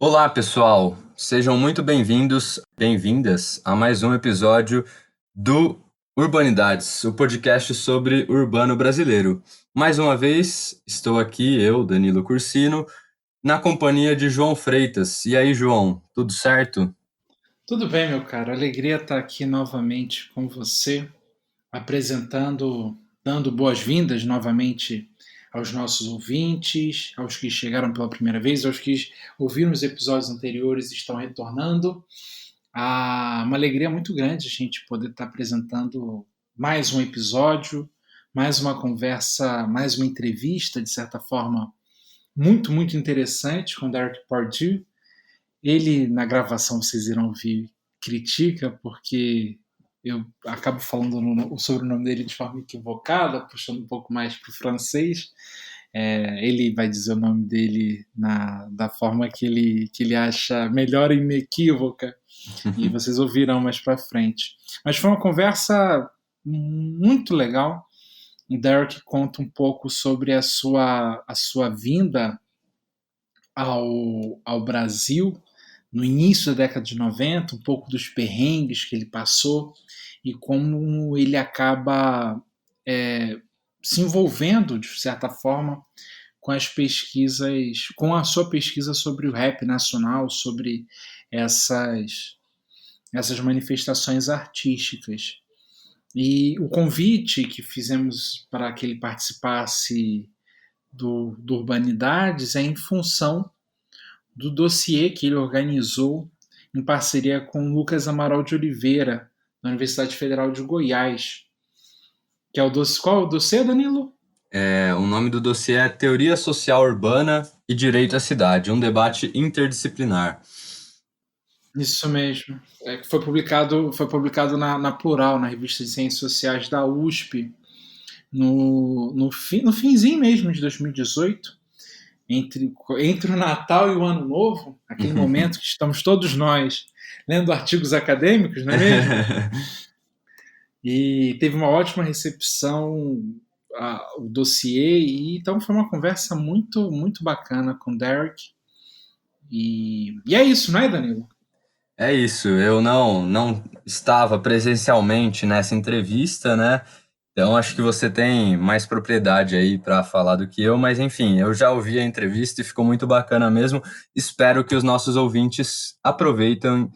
Olá, pessoal! Sejam muito bem-vindos, bem-vindas a mais um episódio do Urbanidades, o podcast sobre o urbano brasileiro. Mais uma vez, estou aqui, eu, Danilo Cursino, na companhia de João Freitas. E aí, João, tudo certo? Tudo bem, meu caro. Alegria estar aqui novamente com você, apresentando, dando boas-vindas novamente aos nossos ouvintes, aos que chegaram pela primeira vez, aos que ouviram os episódios anteriores e estão retornando. Uma alegria muito grande a gente poder estar apresentando mais um episódio, mais uma conversa, mais uma entrevista, de certa forma, muito interessante com Derek Pardue. Ele, na gravação, vocês irão ouvir, critica, porque eu acabo falando o sobrenome dele de forma equivocada, puxando um pouco mais para o francês. Ele vai dizer o nome dele da forma que ele acha melhor e inequívoca, e vocês ouvirão mais para frente. Mas foi uma conversa muito legal. O Derek conta um pouco sobre a sua vinda ao Brasil no início da década de 90, um pouco dos perrengues que ele passou e como ele acaba é, se envolvendo, de certa forma, com as pesquisas, com a sua pesquisa sobre o rap nacional, sobre essas manifestações artísticas. E o convite que fizemos para que ele participasse do Urbanidades é em função do dossiê que ele organizou em parceria com Lucas Amaral de Oliveira, da Universidade Federal de Goiás. Que é o dossiê. Qual é o dossiê, Danilo? O nome do dossiê é Teoria Social Urbana e Direito à Cidade, um debate interdisciplinar. Isso mesmo. Que foi publicado na Plural, na revista de Ciências Sociais da USP, no finzinho mesmo de 2018, entre o Natal e o Ano Novo, aquele momento que estamos todos nós lendo artigos acadêmicos, não é mesmo? E teve uma ótima recepção o dossiê, e então foi uma conversa muito bacana com o Derek. E é isso, não é, Danilo? É isso, eu não estava presencialmente nessa entrevista, né? Então acho que você tem mais propriedade aí para falar do que eu, mas enfim, eu já ouvi a entrevista e ficou muito bacana mesmo. Espero que os nossos ouvintes aproveitem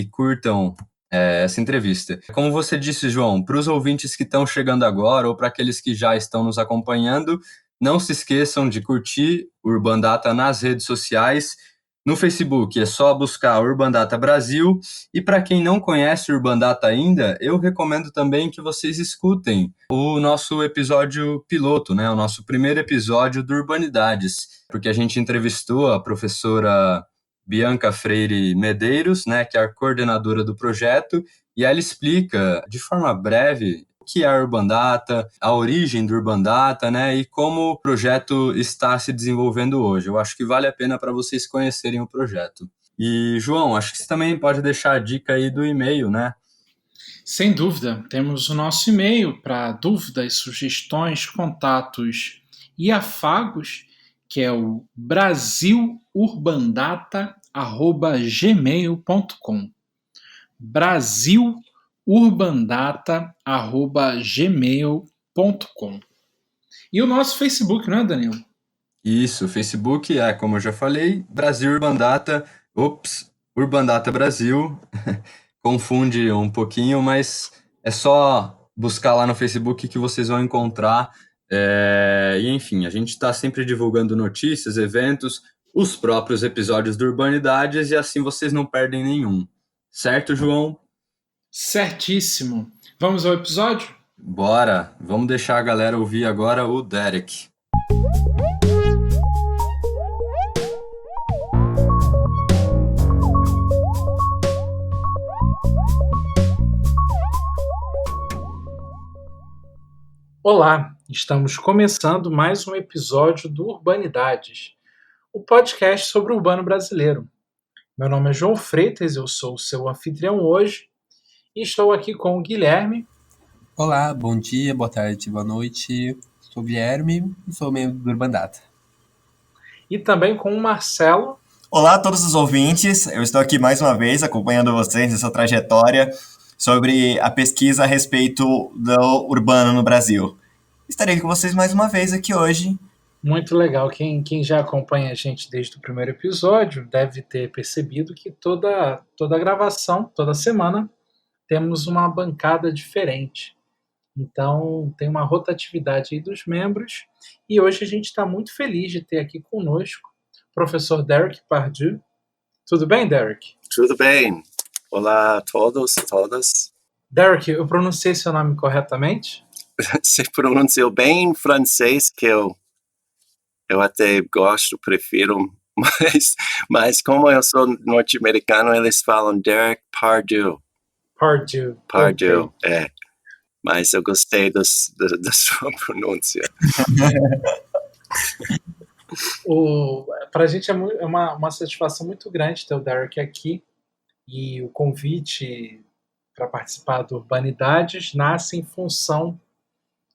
e curtam essa entrevista. Como você disse, João, para os ouvintes que estão chegando agora ou para aqueles que já estão nos acompanhando, não se esqueçam de curtir o Urban Data nas redes sociais. No Facebook é só buscar Urban Data Brasil. E para quem não conhece o Urban Data ainda, eu recomendo também que vocês escutem o nosso episódio piloto, né? O nosso primeiro episódio do Urbanidades, porque a gente entrevistou a professora Bianca Freire Medeiros, né, que é a coordenadora do projeto, e ela explica de forma breve o que é a Urban Data, a origem do Urban Data, né, e como o projeto está se desenvolvendo hoje. Eu acho que vale a pena para vocês conhecerem o projeto. E, João, acho que você também pode deixar a dica aí do e-mail, né? Sem dúvida. Temos o nosso e-mail para dúvidas, sugestões, contatos e afagos, que é o brasilurbandata@gmail.com. brasilurbandata@gmail.com. E o nosso Facebook, não é, Danilo? Isso, o Facebook é, como eu já falei, Brasil Urban Data, Urban Data Brasil, confunde um pouquinho, mas é só buscar lá no Facebook que vocês vão encontrar. E enfim, a gente está sempre divulgando notícias, eventos, os próprios episódios do Urbanidades e assim vocês não perdem nenhum. Certo, João? Certíssimo. Vamos ao episódio? Bora! Vamos deixar a galera ouvir agora o Derek. Olá, estamos começando mais um episódio do Urbanidades, o podcast sobre o urbano brasileiro. Meu nome é João Freitas, eu sou o seu anfitrião hoje e estou aqui com o Guilherme. Olá, bom dia, boa tarde, boa noite. Sou o Guilherme e sou membro do Urban Data. E também com o Marcelo. Olá a todos os ouvintes, eu estou aqui mais uma vez acompanhando vocês nessa trajetória sobre a pesquisa a respeito do urbano no Brasil. Estarei com vocês mais uma vez aqui hoje. Muito legal. Quem já acompanha a gente desde o primeiro episódio deve ter percebido que toda gravação, toda semana, temos uma bancada diferente. Então, tem uma rotatividade aí dos membros. E hoje a gente está muito feliz de ter aqui conosco o professor Derek Pardue. Tudo bem, Derek? Tudo bem. Olá a todos e todas. Derek, eu pronunciei seu nome corretamente? Você pronunciou bem em francês, que eu até gosto, prefiro, mas como eu sou norte-americano, eles falam Derek Pardue. Pardue. Pardue, Okay. Mas eu gostei da sua pronúncia. Para a gente é uma satisfação muito grande ter o Derek aqui, e o convite para participar do Urbanidades nasce em função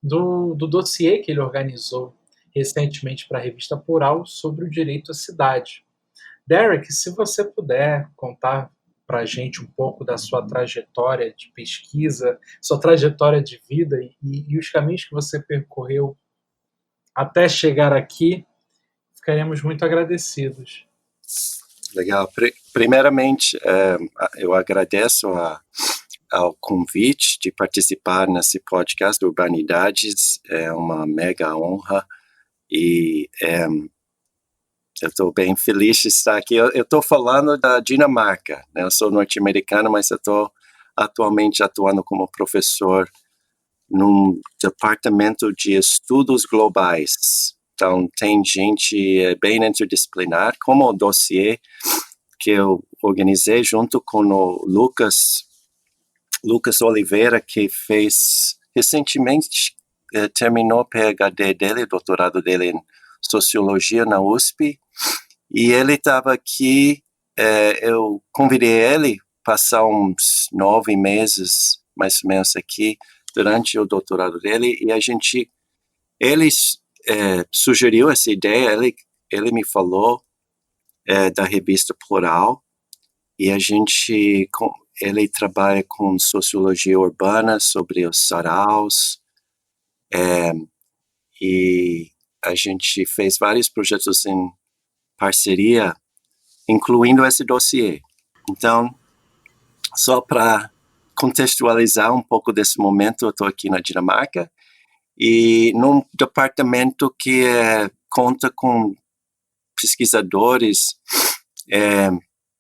do dossiê que ele organizou recentemente para a revista Plural sobre o direito à cidade. Derek, se você puder contar para a gente um pouco da sua trajetória de pesquisa, sua trajetória de vida e os caminhos que você percorreu até chegar aqui, ficaremos muito agradecidos. Legal. Primeiramente, eu agradeço ao convite de participar nesse podcast do Urbanidades. É uma mega honra e eu estou bem feliz de estar aqui. Eu estou falando da Dinamarca, né? Eu sou norte-americano, mas eu estou atualmente atuando como professor num departamento de estudos globais. Então, tem gente bem interdisciplinar, como o dossiê que eu organizei junto com o Lucas Oliveira, que fez recentemente, terminou o PhD dele, o doutorado dele em Sociologia na USP, e ele estava aqui, eu convidei ele passar uns 9 meses, mais ou menos aqui, durante o doutorado dele, e ele sugeriu essa ideia, ele me falou da revista Plural, e ele trabalha com sociologia urbana sobre os saraus, e a gente fez vários projetos em parceria, incluindo esse dossiê. Então, só para contextualizar um pouco desse momento, eu estou aqui na Dinamarca, e num departamento que conta com pesquisadores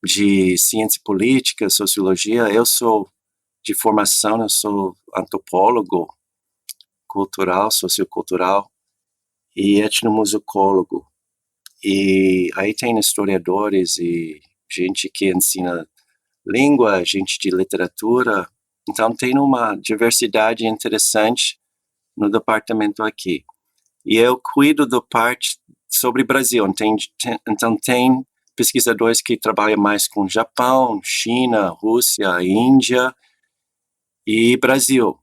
de ciência política, sociologia. Eu sou de formação, eu sou antropólogo cultural, sociocultural e etnomusicólogo. E aí tem historiadores e gente que ensina língua, gente de literatura. Então tem uma diversidade interessante no departamento aqui. E eu cuido da parte sobre Brasil. Então tem pesquisadores que trabalham mais com Japão, China, Rússia, Índia e Brasil.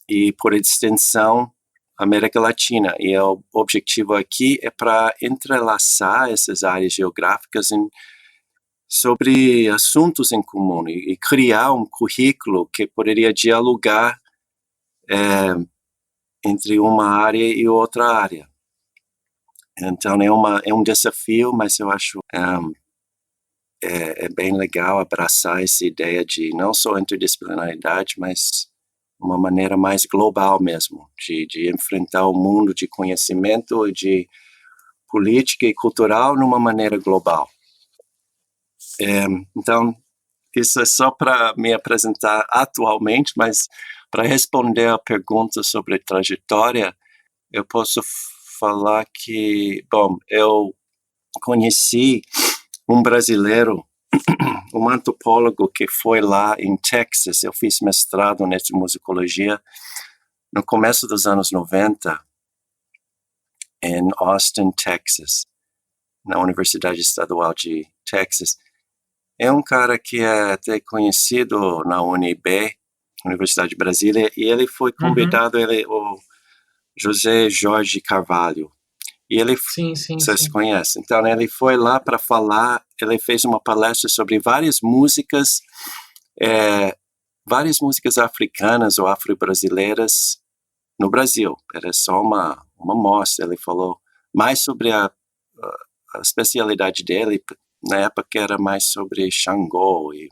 E por extensão, América Latina. E o objetivo aqui é para entrelaçar essas áreas geográficas sobre assuntos em comum e criar um currículo que poderia dialogar entre uma área e outra área. Então é um desafio, mas eu acho é bem legal abraçar essa ideia de não só interdisciplinaridade, mas uma maneira mais global mesmo, de enfrentar o mundo de conhecimento e de política e cultural numa maneira global. Então, isso é só para me apresentar atualmente, mas para responder a pergunta sobre trajetória, eu posso falar que, bom, eu conheci um brasileiro, um antropólogo que foi lá em Texas. Eu fiz mestrado em etnomusicologia no começo dos anos 90, em Austin, Texas, na Universidade Estadual de Texas. É um cara que é até conhecido na UNB, Universidade de Brasília, e ele foi convidado, o José Jorge Carvalho. E ele, Sim. vocês conhecem. Então, ele foi lá para falar, ele fez uma palestra sobre várias músicas africanas ou afro-brasileiras no Brasil. Era só uma mostra. Ele falou mais sobre a especialidade dele, na época era mais sobre Xangô e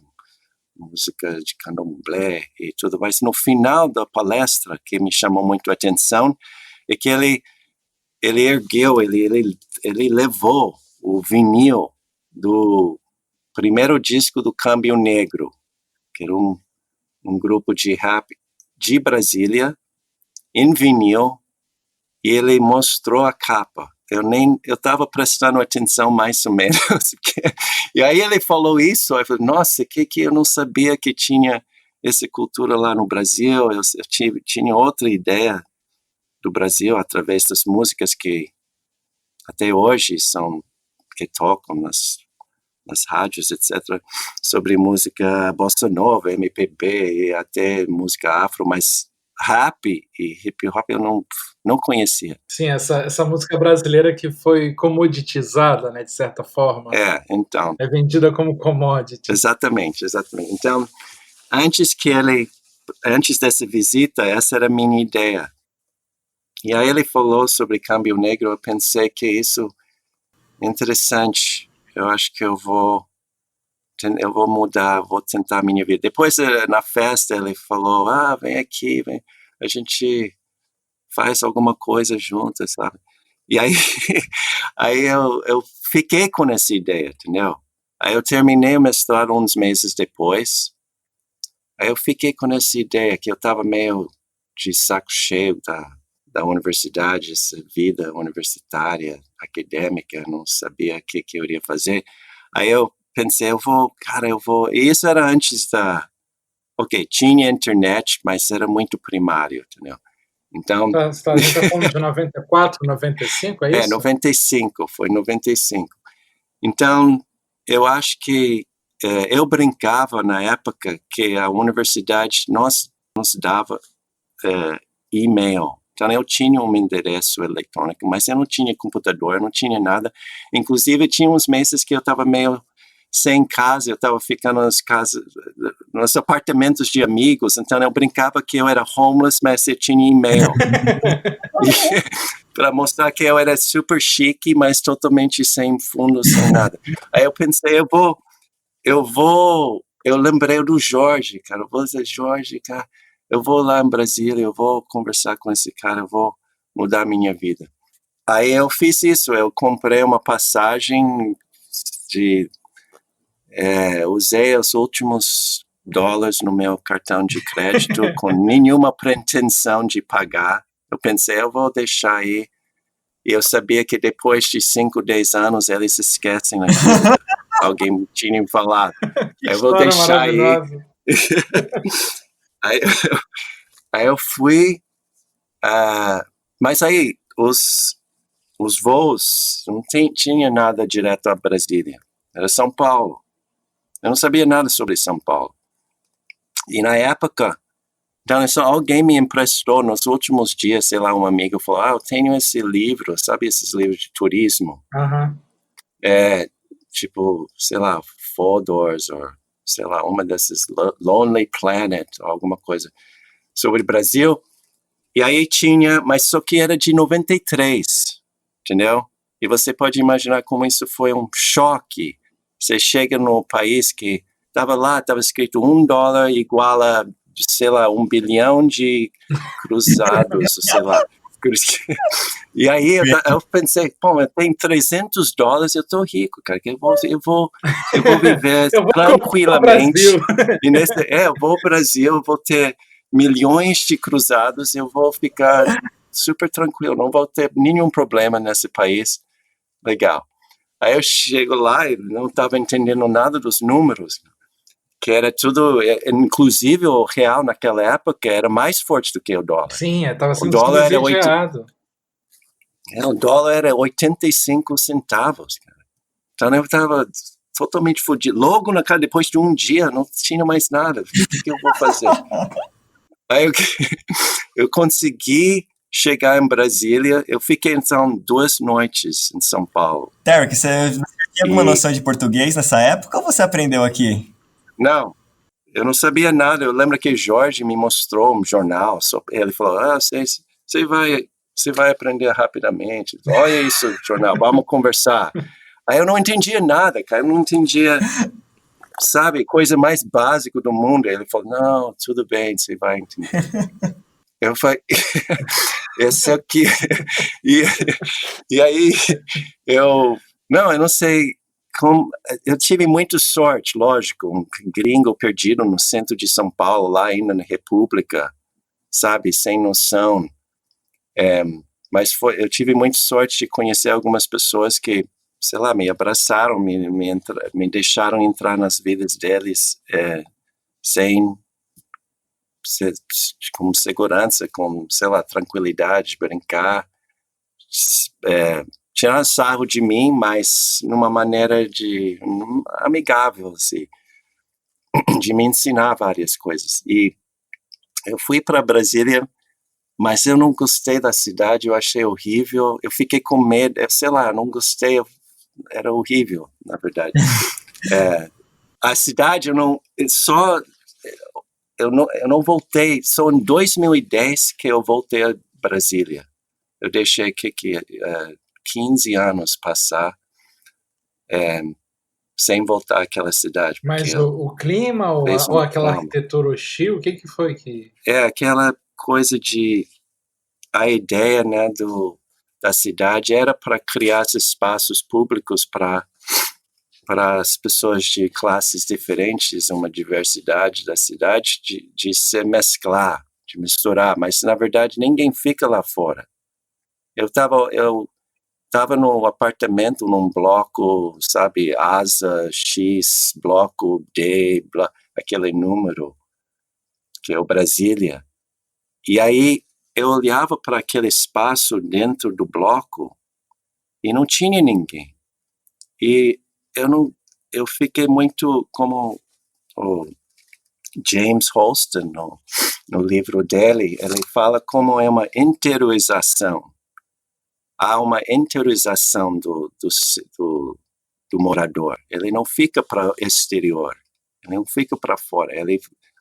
música de candomblé e tudo mais. No final da palestra, que me chamou muito a atenção, é que ele ergueu, ele levou o vinil do primeiro disco do Câmbio Negro, que era um grupo de rap de Brasília, em vinil, e ele mostrou a capa. Eu estava prestando atenção mais ou menos. E aí ele falou isso, eu falei, nossa, que eu não sabia que tinha essa cultura lá no Brasil. Eu tinha outra ideia do Brasil através das músicas que até hoje que tocam nas rádios, etc., sobre música bossa nova, MPB e até música afro, mas rap e hip hop eu não conhecia. Sim, essa música brasileira que foi comoditizada, né, de certa forma. Então. É vendida como commodity. Exatamente. Então, antes dessa visita, essa era a minha ideia. E aí ele falou sobre Câmbio Negro, eu pensei que isso é interessante. Eu acho que eu vou mudar, vou tentar a minha vida. Depois, na festa, ele falou, vem aqui, a gente faz alguma coisa juntas, sabe? E aí, eu fiquei com essa ideia, entendeu? Aí eu terminei o mestrado uns meses depois. Aí eu fiquei com essa ideia que eu estava meio de saco cheio da universidade, essa vida universitária, acadêmica, não sabia o que eu iria fazer. Aí eu pensei, eu vou... E isso era antes tinha internet, mas era muito primário, entendeu? Então... A gente está falando de 94, 95, é isso? 95, foi 95. Então, eu acho que eu brincava na época que a universidade nos dava e-mail. Então, eu tinha um endereço eletrônico, mas eu não tinha computador, eu não tinha nada. Inclusive, tinha uns meses que eu estava meio sem casa, eu estava ficando nos apartamentos de amigos, então eu brincava que eu era homeless, mas eu tinha e-mail. Para mostrar que eu era super chique, mas totalmente sem fundo, sem nada. Aí eu pensei, eu lembrei do Jorge, cara, eu vou dizer, Jorge, cara, eu vou lá em Brasília, eu vou conversar com esse cara, eu vou mudar a minha vida. Aí eu fiz isso, eu comprei uma passagem usei os últimos dólares no meu cartão de crédito com nenhuma pretensão de pagar. Eu pensei, eu vou deixar aí. E eu sabia que depois de 5, 10 anos eles esquecem aquilo. Alguém tinha falado. Eu vou deixar aí. Aí eu fui. Mas aí os voos não tinha nada direto a Brasília. Era São Paulo. Eu não sabia nada sobre São Paulo. E na época, então alguém me emprestou nos últimos dias, sei lá, um amigo falou, eu tenho esse livro, sabe esses livros de turismo? Uhum. Tipo, sei lá, Fodor's, ou sei lá, uma dessas Lonely Planet, ou alguma coisa sobre o Brasil. E aí tinha, mas só que era de 93, entendeu? E você pode imaginar como isso foi um choque. Você chega no país que estava escrito $1 igual a, sei lá, 1 bilhão de cruzados, sei lá. E aí eu pensei, pô, eu tenho $300, eu tô rico, cara, que eu vou viver tranquilamente. Eu vou ao Brasil, eu vou ter milhões de cruzados, eu vou ficar super tranquilo, não vou ter nenhum problema nesse país. Legal. Aí eu chego lá e não estava entendendo nada dos números, que era tudo, inclusive o real naquela época era mais forte do que o dólar. Sim, estava sendo subsidiado. O dólar era 85 centavos, cara. Então eu estava totalmente fodido. Logo depois de um dia, não tinha mais nada. O que eu vou fazer? Aí eu consegui chegar em Brasília, eu fiquei então 2 noites em São Paulo. Derek, você tinha alguma noção de português nessa época ou você aprendeu aqui? Não, eu não sabia nada. Eu lembro que Jorge me mostrou um jornal. Ele falou, você vai aprender rapidamente. Olha isso, jornal, vamos conversar. Aí eu não entendia nada, cara. Eu não entendia, sabe, coisa mais básica do mundo. Ele falou, não, tudo bem, você vai entender. Eu falei, esse aqui. E aí, eu não sei como. Eu tive muita sorte, lógico, um gringo perdido no centro de São Paulo, lá ainda na República, sabe, sem noção. Mas eu tive muita sorte de conhecer algumas pessoas que, sei lá, me abraçaram, me deixaram entrar nas vidas deles com segurança, com, sei lá, tranquilidade, brincar, tirar sarro de mim, mas numa maneira amigável, assim, de me ensinar várias coisas. E eu fui para Brasília, mas eu não gostei da cidade, eu achei horrível, eu fiquei com medo, sei lá, não gostei, era horrível, na verdade. A cidade, eu não voltei, só em 2010 que eu voltei a Brasília. Eu deixei 15 anos passar sem voltar àquela cidade. Mas o clima ou aquela arquitetura hostil, o que foi que... Aquela coisa a ideia, né, da cidade era para criar espaços públicos para as pessoas de classes diferentes, uma diversidade da cidade, de se mesclar, de misturar, mas na verdade ninguém fica lá fora. Eu estava no apartamento, num bloco, sabe, Asa, X, bloco D, aquele número, que é o Brasília. E aí eu olhava para aquele espaço dentro do bloco e não tinha ninguém. E eu fiquei muito como o James Holston, no livro dele, ele fala como é uma interiorização. Há uma interiorização do morador. Ele não fica para o exterior, ele não fica para fora.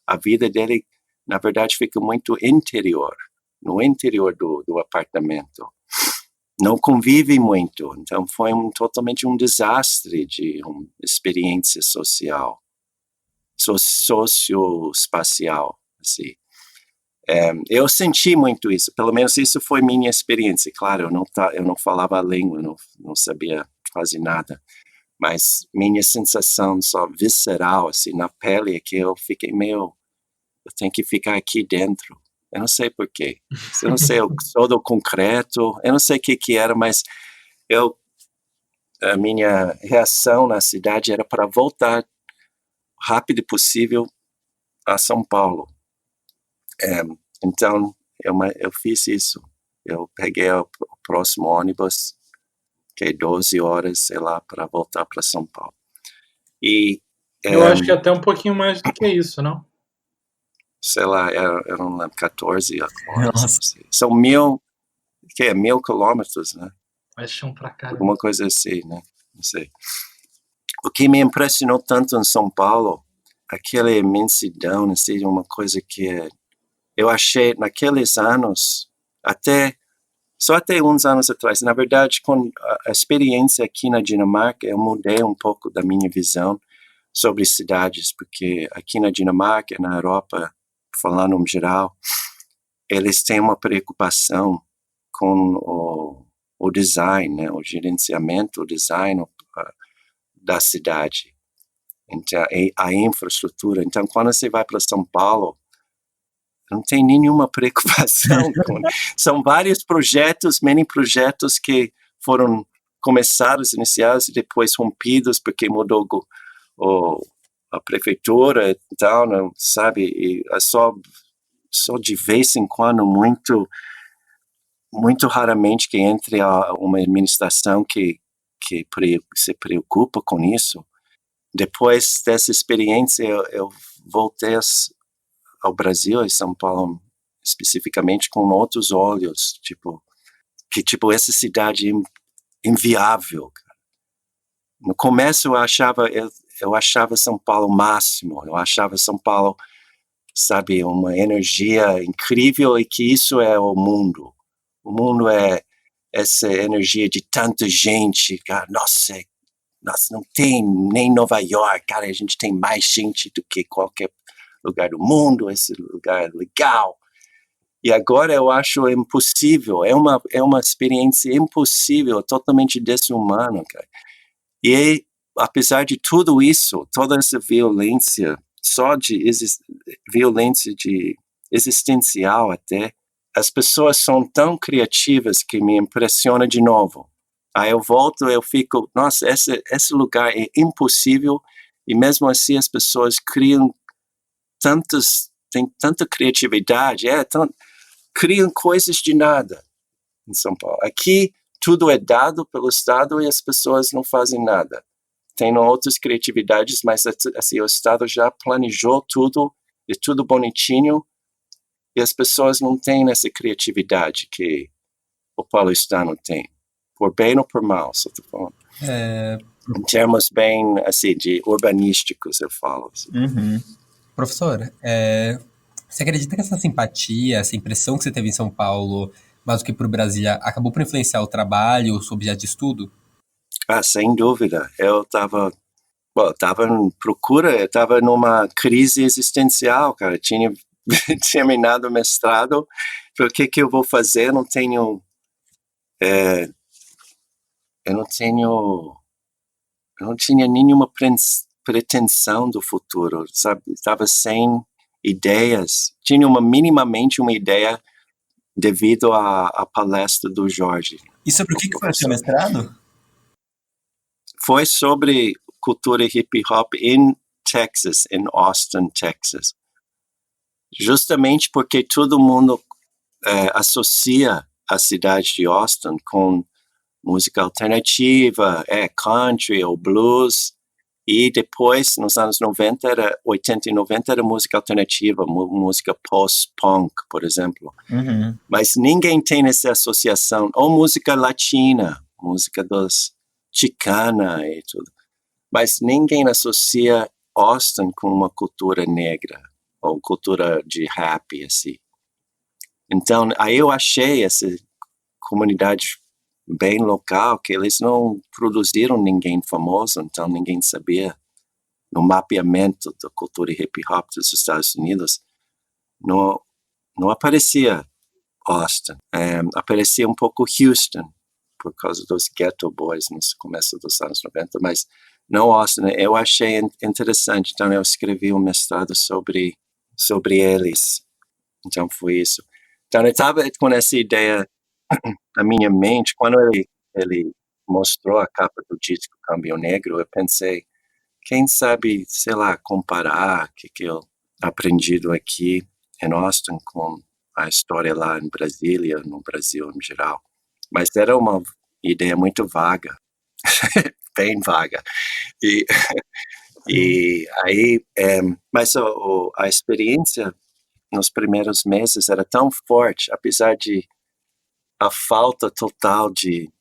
A vida dele, na verdade, fica muito interior, no interior do apartamento. Não convive muito, então foi totalmente um desastre de uma experiência social, socioespacial, assim. Eu senti muito isso, pelo menos isso foi minha experiência. Claro, eu não falava a língua, não sabia quase nada, mas minha sensação só visceral, assim, na pele, é que eu fiquei eu tenho que ficar aqui dentro. Eu não sei porquê. Eu não sei, eu sou do concreto, eu não sei o que era, mas a minha reação na cidade era para voltar rápido possível a São Paulo. Então, eu fiz isso. Eu peguei o próximo ônibus, que é 12 horas, sei lá, para voltar para São Paulo. E eu acho que até um pouquinho mais do que isso, não? Sei lá, eram 14 horas. Nossa. São 1.000 quilômetros, né? Vai chão pra caramba. Alguma coisa assim, né? Não sei. O que me impressionou tanto em São Paulo, aquela imensidão, assim, uma coisa que eu achei naqueles anos, só até uns anos atrás, na verdade, com a experiência aqui na Dinamarca, eu mudei um pouco da minha visão sobre cidades, porque aqui na Dinamarca, na Europa, falando em geral, eles têm uma preocupação com o design, né, o gerenciamento, o design da cidade, então, a infraestrutura. Então, quando você vai para São Paulo, não tem nenhuma preocupação. São vários projetos, mini projetos que foram começados, iniciados e depois rompidos porque mudou a prefeitura e tal, não, sabe? E é só de vez em quando, muito raramente que entre uma administração que se preocupa com isso. Depois dessa experiência, eu voltei ao Brasil e São Paulo especificamente com outros olhos, tipo essa cidade inviável. Cara. No começo eu achava São Paulo o máximo, eu achava São Paulo, sabe, uma energia incrível e que isso é o mundo. O mundo é essa energia de tanta gente, cara, nossa, não tem nem Nova York, cara, a gente tem mais gente do que qualquer lugar do mundo, esse lugar é legal. E agora eu acho impossível, é uma experiência impossível, totalmente desumana, cara. E apesar de tudo isso, toda essa violência, violência de existencial até, as pessoas são tão criativas que me impressiona de novo. Aí eu volto, eu fico, nossa, esse lugar é impossível, e mesmo assim as pessoas criam tem tanta criatividade, criam coisas de nada em São Paulo. Aqui tudo é dado pelo Estado e as pessoas não fazem nada. Tem outras criatividades, mas assim, o Estado já planejou tudo, é tudo bonitinho, e as pessoas não têm essa criatividade que o paulistano tem. Por bem ou por mal, só tô falando. Em termos bem, assim, de urbanísticos, eu falo. Assim. Professor, você acredita que essa simpatia, essa impressão que você teve em São Paulo, mais do que por Brasília, acabou por influenciar o trabalho, o seu objeto de estudo? Sem dúvida. Eu tava em procura, eu tava numa crise existencial, cara. Tinha terminado o mestrado, o que eu vou fazer? Eu não tinha nenhuma pretensão do futuro, sabe? Estava sem ideias. Tinha minimamente uma ideia devido à palestra do Jorge. E sobre o que foi o seu mestrado? Foi sobre cultura hip hop em Texas, em Austin, Texas. Justamente porque todo mundo associa a cidade de Austin com música alternativa, country ou blues, e depois, nos anos 80 e 90, era música alternativa, música post-punk, por exemplo. Mas ninguém tem essa associação, ou música latina, música dos chicana e tudo. Mas ninguém associa Austin com uma cultura negra, ou cultura de rap, assim. Então, aí eu achei essa comunidade bem local, que eles não produziram ninguém famoso, então ninguém sabia. No mapeamento da cultura hip hop dos Estados Unidos, não aparecia Austin. Aparecia um pouco Houston, por causa dos Ghetto Boys no começo dos anos 90, mas não Austin. Eu achei interessante, então eu escrevi um mestrado sobre eles. Então foi isso. Então eu estava com essa ideia na minha mente, quando ele mostrou a capa do disco Câmbio Negro, eu pensei, quem sabe, sei lá, comparar o que eu aprendido aqui em Austin com a história lá em Brasília, no Brasil em geral. Mas era uma ideia muito vaga, bem vaga. E aí, mas a experiência nos primeiros meses era tão forte, apesar de a falta total de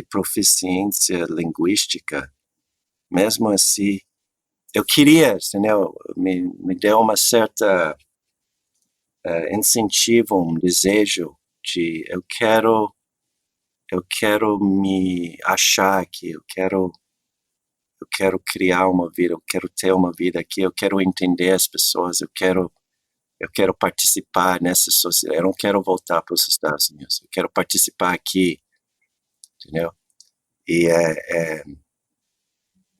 proficiência linguística, mesmo assim, eu queria, entendeu? Me deu uma certa incentivo, um desejo de eu quero me achar aqui, eu quero criar uma vida, eu quero ter uma vida aqui, eu quero entender as pessoas, eu quero participar nessa sociedade, eu não quero voltar para os Estados Unidos, eu quero participar aqui, entendeu? E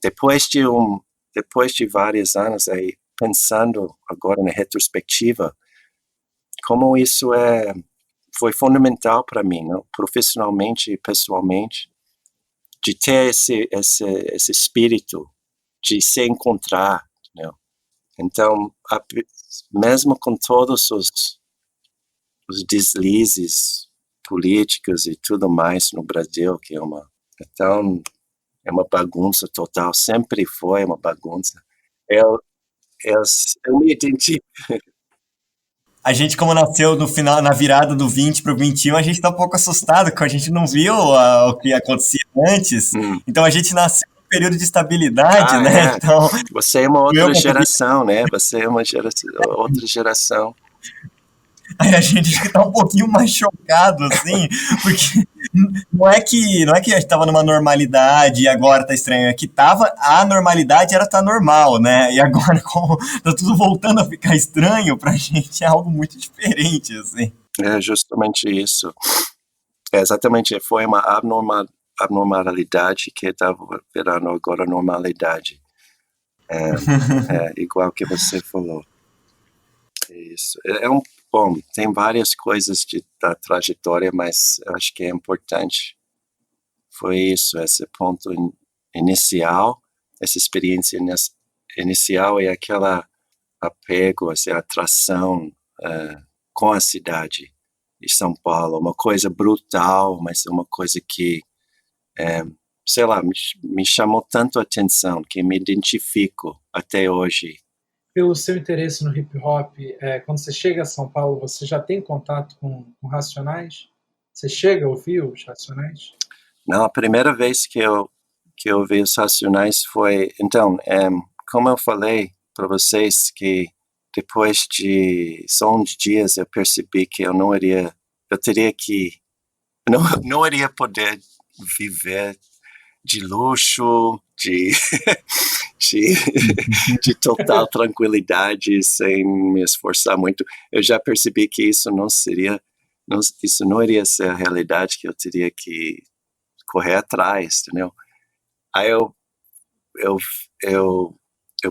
depois de vários anos aí, pensando agora na retrospectiva, como isso foi fundamental para mim, não? Profissionalmente e pessoalmente, de ter esse espírito de se encontrar, entendeu? Então, mesmo com todos os deslizes políticos e tudo mais no Brasil, que é uma bagunça total, sempre foi uma bagunça. Eu me identifico. A gente, como nasceu no final, na virada do 20 para o 21, a gente está um pouco assustado, porque a gente não viu o que acontecia antes. Então a gente nasceu num período de estabilidade, né? Então, você é uma outra geração, né? Você é uma outra geração. Aí a gente fica um pouquinho mais chocado, assim, porque não é que a gente tava numa normalidade e agora tá estranho, é que a normalidade era tá normal, né? E agora, como tá tudo voltando a ficar estranho pra gente, é algo muito diferente, assim. É justamente isso. Exatamente, foi uma abnormalidade que estava virando agora normalidade. Igual que você falou. Isso. Bom, tem várias coisas da trajetória, mas eu acho que é importante. Foi isso, esse ponto inicial, essa experiência inicial e aquela apego, essa atração com a cidade de São Paulo. Uma coisa brutal, mas uma coisa que, sei lá, me chamou tanto a atenção, que me identifico até hoje. Pelo seu interesse no hip hop, quando você chega a São Paulo, você já tem contato com Racionais? Você chega a ouvir os Racionais? Não, a primeira vez que eu vi os Racionais foi... Então, como eu falei para vocês, que depois de só uns dias eu percebi que eu teria que... Não iria poder viver de luxo, de total tranquilidade, sem me esforçar muito. Eu já percebi que isso não iria ser a realidade, que eu teria que correr atrás, entendeu? Aí eu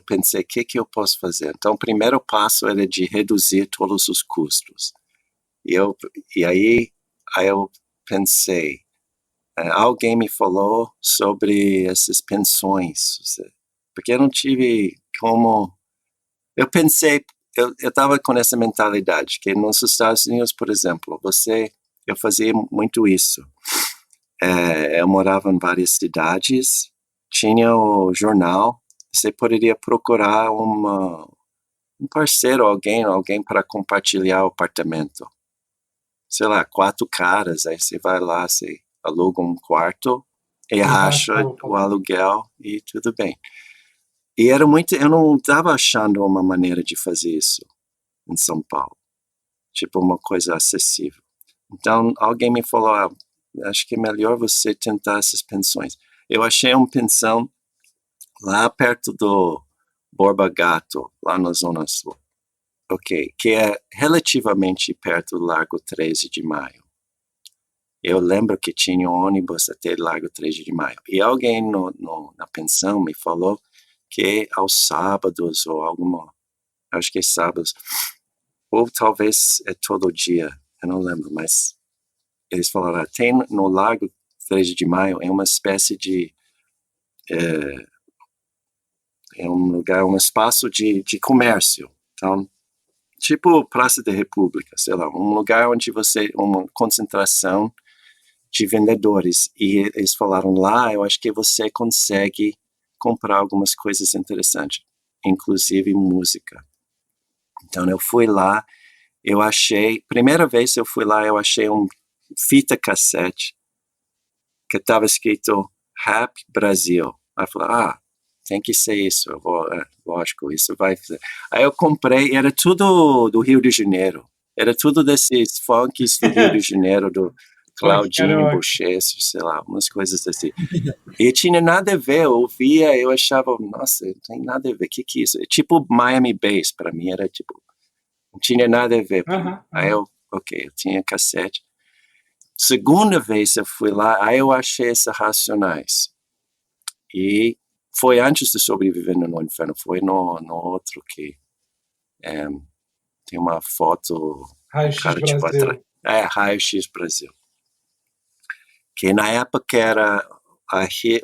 pensei, o que eu posso fazer? Então, o primeiro passo era de reduzir todos os custos. E aí eu pensei, alguém me falou sobre essas pensões, porque eu não tive como... Eu pensei, eu estava com essa mentalidade, que nos Estados Unidos, por exemplo, eu fazia muito isso. Eu morava em várias cidades, tinha o jornal, você poderia procurar um parceiro, alguém para compartilhar o apartamento. Sei lá, 4 caras, aí você vai lá, você aluga um quarto e racha o aluguel e tudo bem. E eu não estava achando uma maneira de fazer isso em São Paulo, tipo uma coisa acessível. Então, alguém me falou, acho que é melhor você tentar essas pensões. Eu achei uma pensão lá perto do Borba Gato, lá na Zona Sul. Ok, que é relativamente perto do Largo 13 de Maio. Eu lembro que tinha um ônibus até Largo 13 de Maio. E alguém na pensão me falou que aos sábados, acho que é sábados, ou talvez é todo dia, eu não lembro, mas eles falaram, tem no Largo 13 de Maio, é uma espécie de... É um lugar, um espaço de comércio. Então, tipo Praça da República, sei lá, um lugar onde uma concentração de vendedores. E eles falaram lá, eu acho que você consegue comprar algumas coisas interessantes, inclusive música. Então eu fui lá, primeira vez eu fui lá, eu achei um fita cassete que estava escrito Rap Brasil. Aí eu falei, tem que ser isso, lógico, isso vai fazer. Aí eu comprei, era tudo do Rio de Janeiro, era tudo desses funks do Rio de Janeiro, do Claudinho, Bochecha, sei lá, umas coisas assim. E tinha nada a ver, eu ouvia, eu achava, nossa, não tem nada a ver, o que é isso? É tipo Miami Bass, pra mim, era tipo, não tinha nada a ver. Aí eu tinha cassete. Segunda vez eu fui lá, aí eu achei esses Racionais. E foi antes de Sobrevivendo no Inferno, foi no outro que tem uma foto... Raio-X Brasil. Raio-X Brasil. Que na época era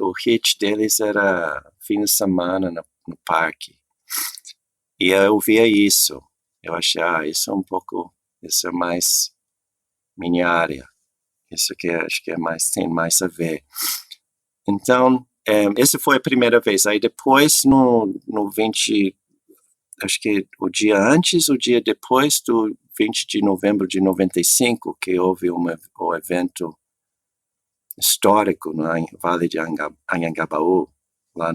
o hit deles era fim de semana no parque. E eu via isso. Eu achei, isso é mais minha área. Isso aqui acho que tem mais a ver. Então, essa foi a primeira vez. Aí depois, no 20, acho que o dia antes, o dia depois do 20 de novembro de 95, que houve o evento histórico no Vale de Anhangabaú, lá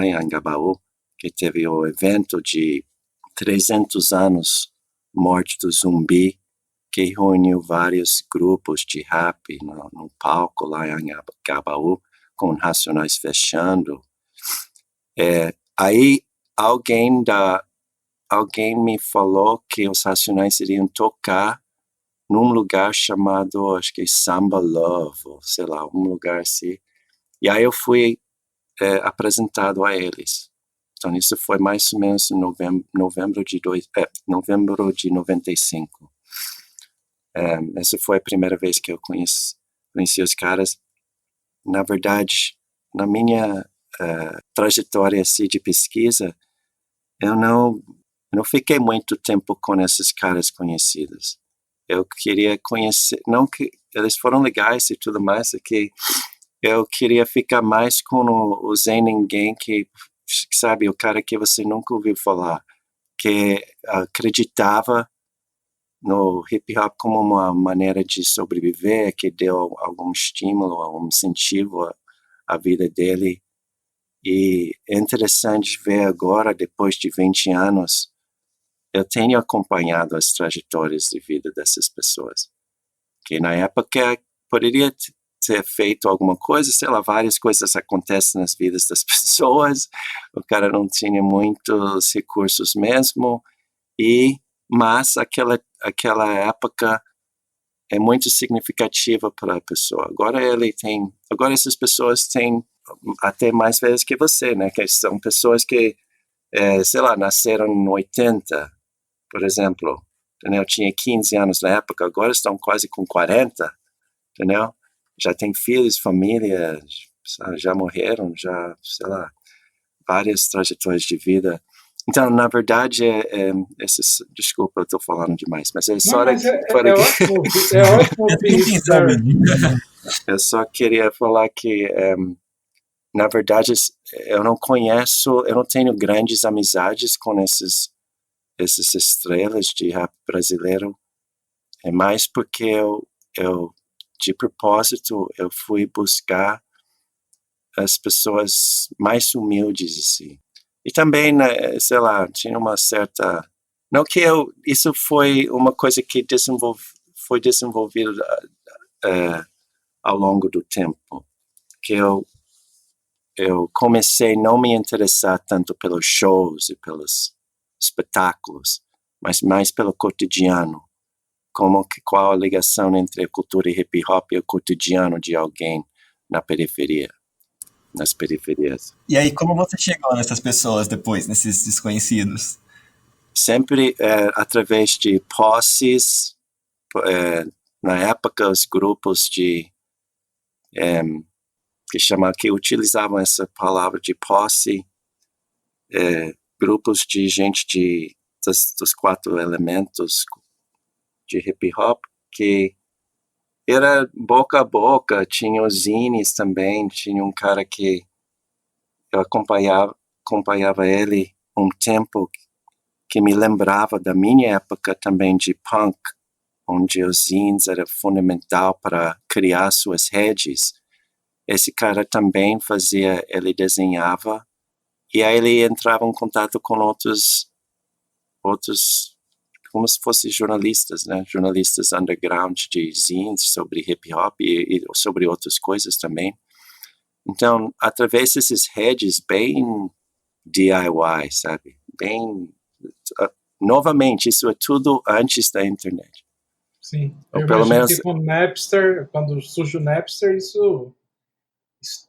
em Anhangabaú, que teve o evento de 300 anos morte do zumbi, que reuniu vários grupos de rap no palco lá em Anhangabaú, com Racionais fechando. Aí alguém me falou que os Racionais iriam tocar num lugar chamado, acho que Samba Love, ou sei lá, um lugar assim. E aí eu fui apresentado a eles. Então isso foi mais ou menos em novembro de 95. Essa foi a primeira vez que eu conheci os caras. Na verdade, na minha trajetória assim, de pesquisa, eu não fiquei muito tempo com esses caras conhecidos. Eu queria conhecer, não que eles foram legais e tudo mais, é que eu queria ficar mais com o Zé Ninguém, que, sabe, o cara que você nunca ouviu falar, que acreditava no hip hop como uma maneira de sobreviver, que deu algum estímulo, algum incentivo à vida dele. E é interessante ver agora, depois de 20 anos, eu tenho acompanhado as trajetórias de vida dessas pessoas. Que na época poderia ter feito alguma coisa, sei lá, várias coisas acontecem nas vidas das pessoas, o cara não tinha muitos recursos mesmo, mas aquela época é muito significativa para a pessoa. Agora essas pessoas têm até mais vezes que você, né? Que são pessoas que, sei lá, nasceram em 80, por exemplo, entendeu? Tinha 15 anos na época, agora estão quase com 40, entendeu? Já tem filhos, família, já morreram, já, sei lá, várias trajetórias de vida. Então, na verdade, desculpa, eu estou falando demais, mas é só... Não, mas é ótimo ouvir isso, Derek. Eu só queria falar que, na verdade, eu não tenho grandes amizades com essas estrelas de rap brasileiro, é mais porque eu de propósito, eu fui buscar as pessoas mais humildes, assim. E também, né, sei lá, tinha uma certa... Não que isso foi uma coisa que foi desenvolvida ao longo do tempo, que eu comecei a não me interessar tanto pelos shows e pelos espetáculos, mas mais pelo cotidiano, qual a ligação entre a cultura hip hop e o cotidiano de alguém nas periferias. E aí, como você chegou nessas pessoas depois, nesses desconhecidos? Sempre através de posses, na época os grupos que utilizavam essa palavra de posse, grupos de gente dos 4 elementos de hip hop, que era boca a boca, tinha os zines também, tinha um cara que eu acompanhava ele um tempo, que me lembrava da minha época também de punk, onde os zines era fundamental para criar suas redes. Esse cara também ele desenhava, e aí ele entrava em contato com outros como se fossem jornalistas, né? Jornalistas underground de zines sobre hip hop e sobre outras coisas também. Então, através dessas redes bem DIY, sabe? Novamente, isso é tudo antes da internet. Sim, ou eu pelo imagino menos que com o Napster, quando surge o Napster, isso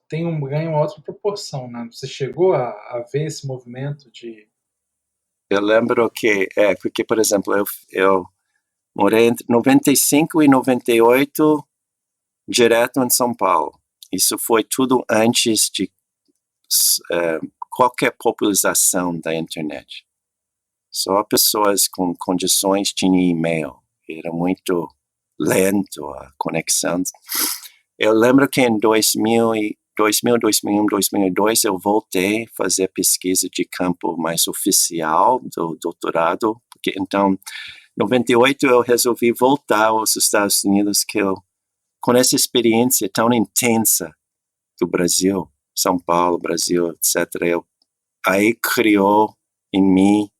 tem ganha uma outra proporção, né? Você chegou a ver esse movimento de... Eu lembro que, porque, por exemplo, eu morei entre 95 e 98 direto em São Paulo. Isso foi tudo antes de qualquer popularização da internet. Só pessoas com condições tinham e-mail. Era muito lento a conexão. Eu lembro que em 2000, 2001, 2002, eu voltei a fazer pesquisa de campo mais oficial do doutorado, porque então 98 eu resolvi voltar aos Estados Unidos, com essa experiência tão intensa do Brasil, São Paulo, Brasil, etc. Aí criou em mim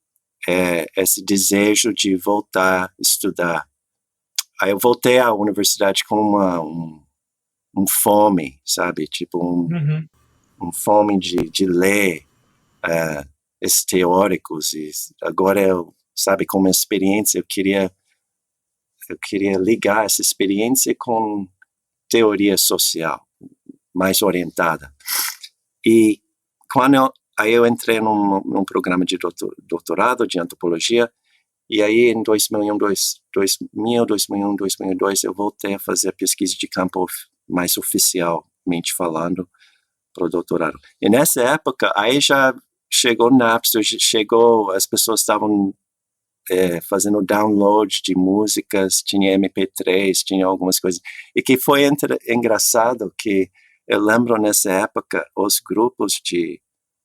esse desejo de voltar a estudar. Aí eu voltei à universidade com um fome, sabe? Tipo, um fome de ler esses teóricos. E agora, sabe, como experiência, eu queria ligar essa experiência com teoria social, mais orientada. E aí eu entrei num programa de doutorado de antropologia, e aí em 2001, 2002, eu voltei a fazer pesquisa de campo mais oficialmente falando para o doutorado. E nessa época, aí já chegou Napster, as pessoas estavam fazendo download de músicas, tinha MP3, tinha algumas coisas. E que foi engraçado que eu lembro nessa época, os grupos de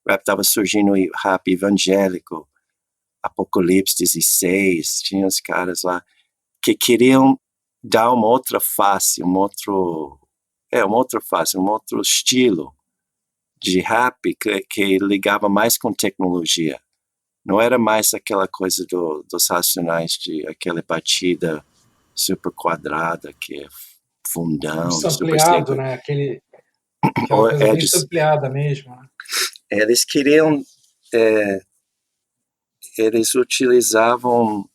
rap estavam surgindo, rap evangélico, Apocalipse 16, tinha os caras lá que queriam dar uma outra face, um outro estilo de rap que ligava mais com tecnologia. Não era mais aquela coisa dos Racionais, de aquela batida super quadrada, que é fundão, super ampliado, né? Aquela coisa bem ampliada mesmo. Né? Eles queriam... eles utilizavam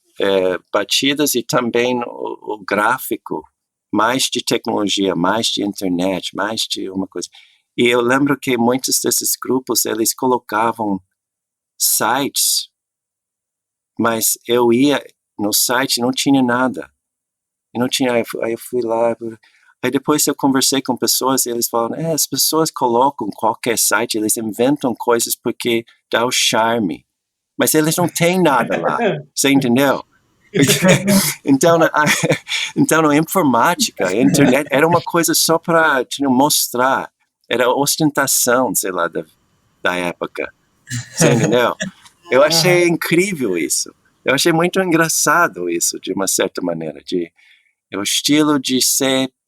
batidas e também o gráfico, mais de tecnologia, mais de internet, mais de uma coisa. E eu lembro que muitos desses grupos, eles colocavam sites, mas eu ia no site e não tinha nada. Aí eu fui lá, aí depois eu conversei com pessoas e eles falaram, as pessoas colocam qualquer site, eles inventam coisas porque dá o charme. Mas eles não têm nada lá, você entendeu? Então, a informática, a internet, era uma coisa só para mostrar, era ostentação, sei lá, da época, você entendeu? Eu achei incrível isso, eu achei muito engraçado isso, de uma certa maneira, o estilo de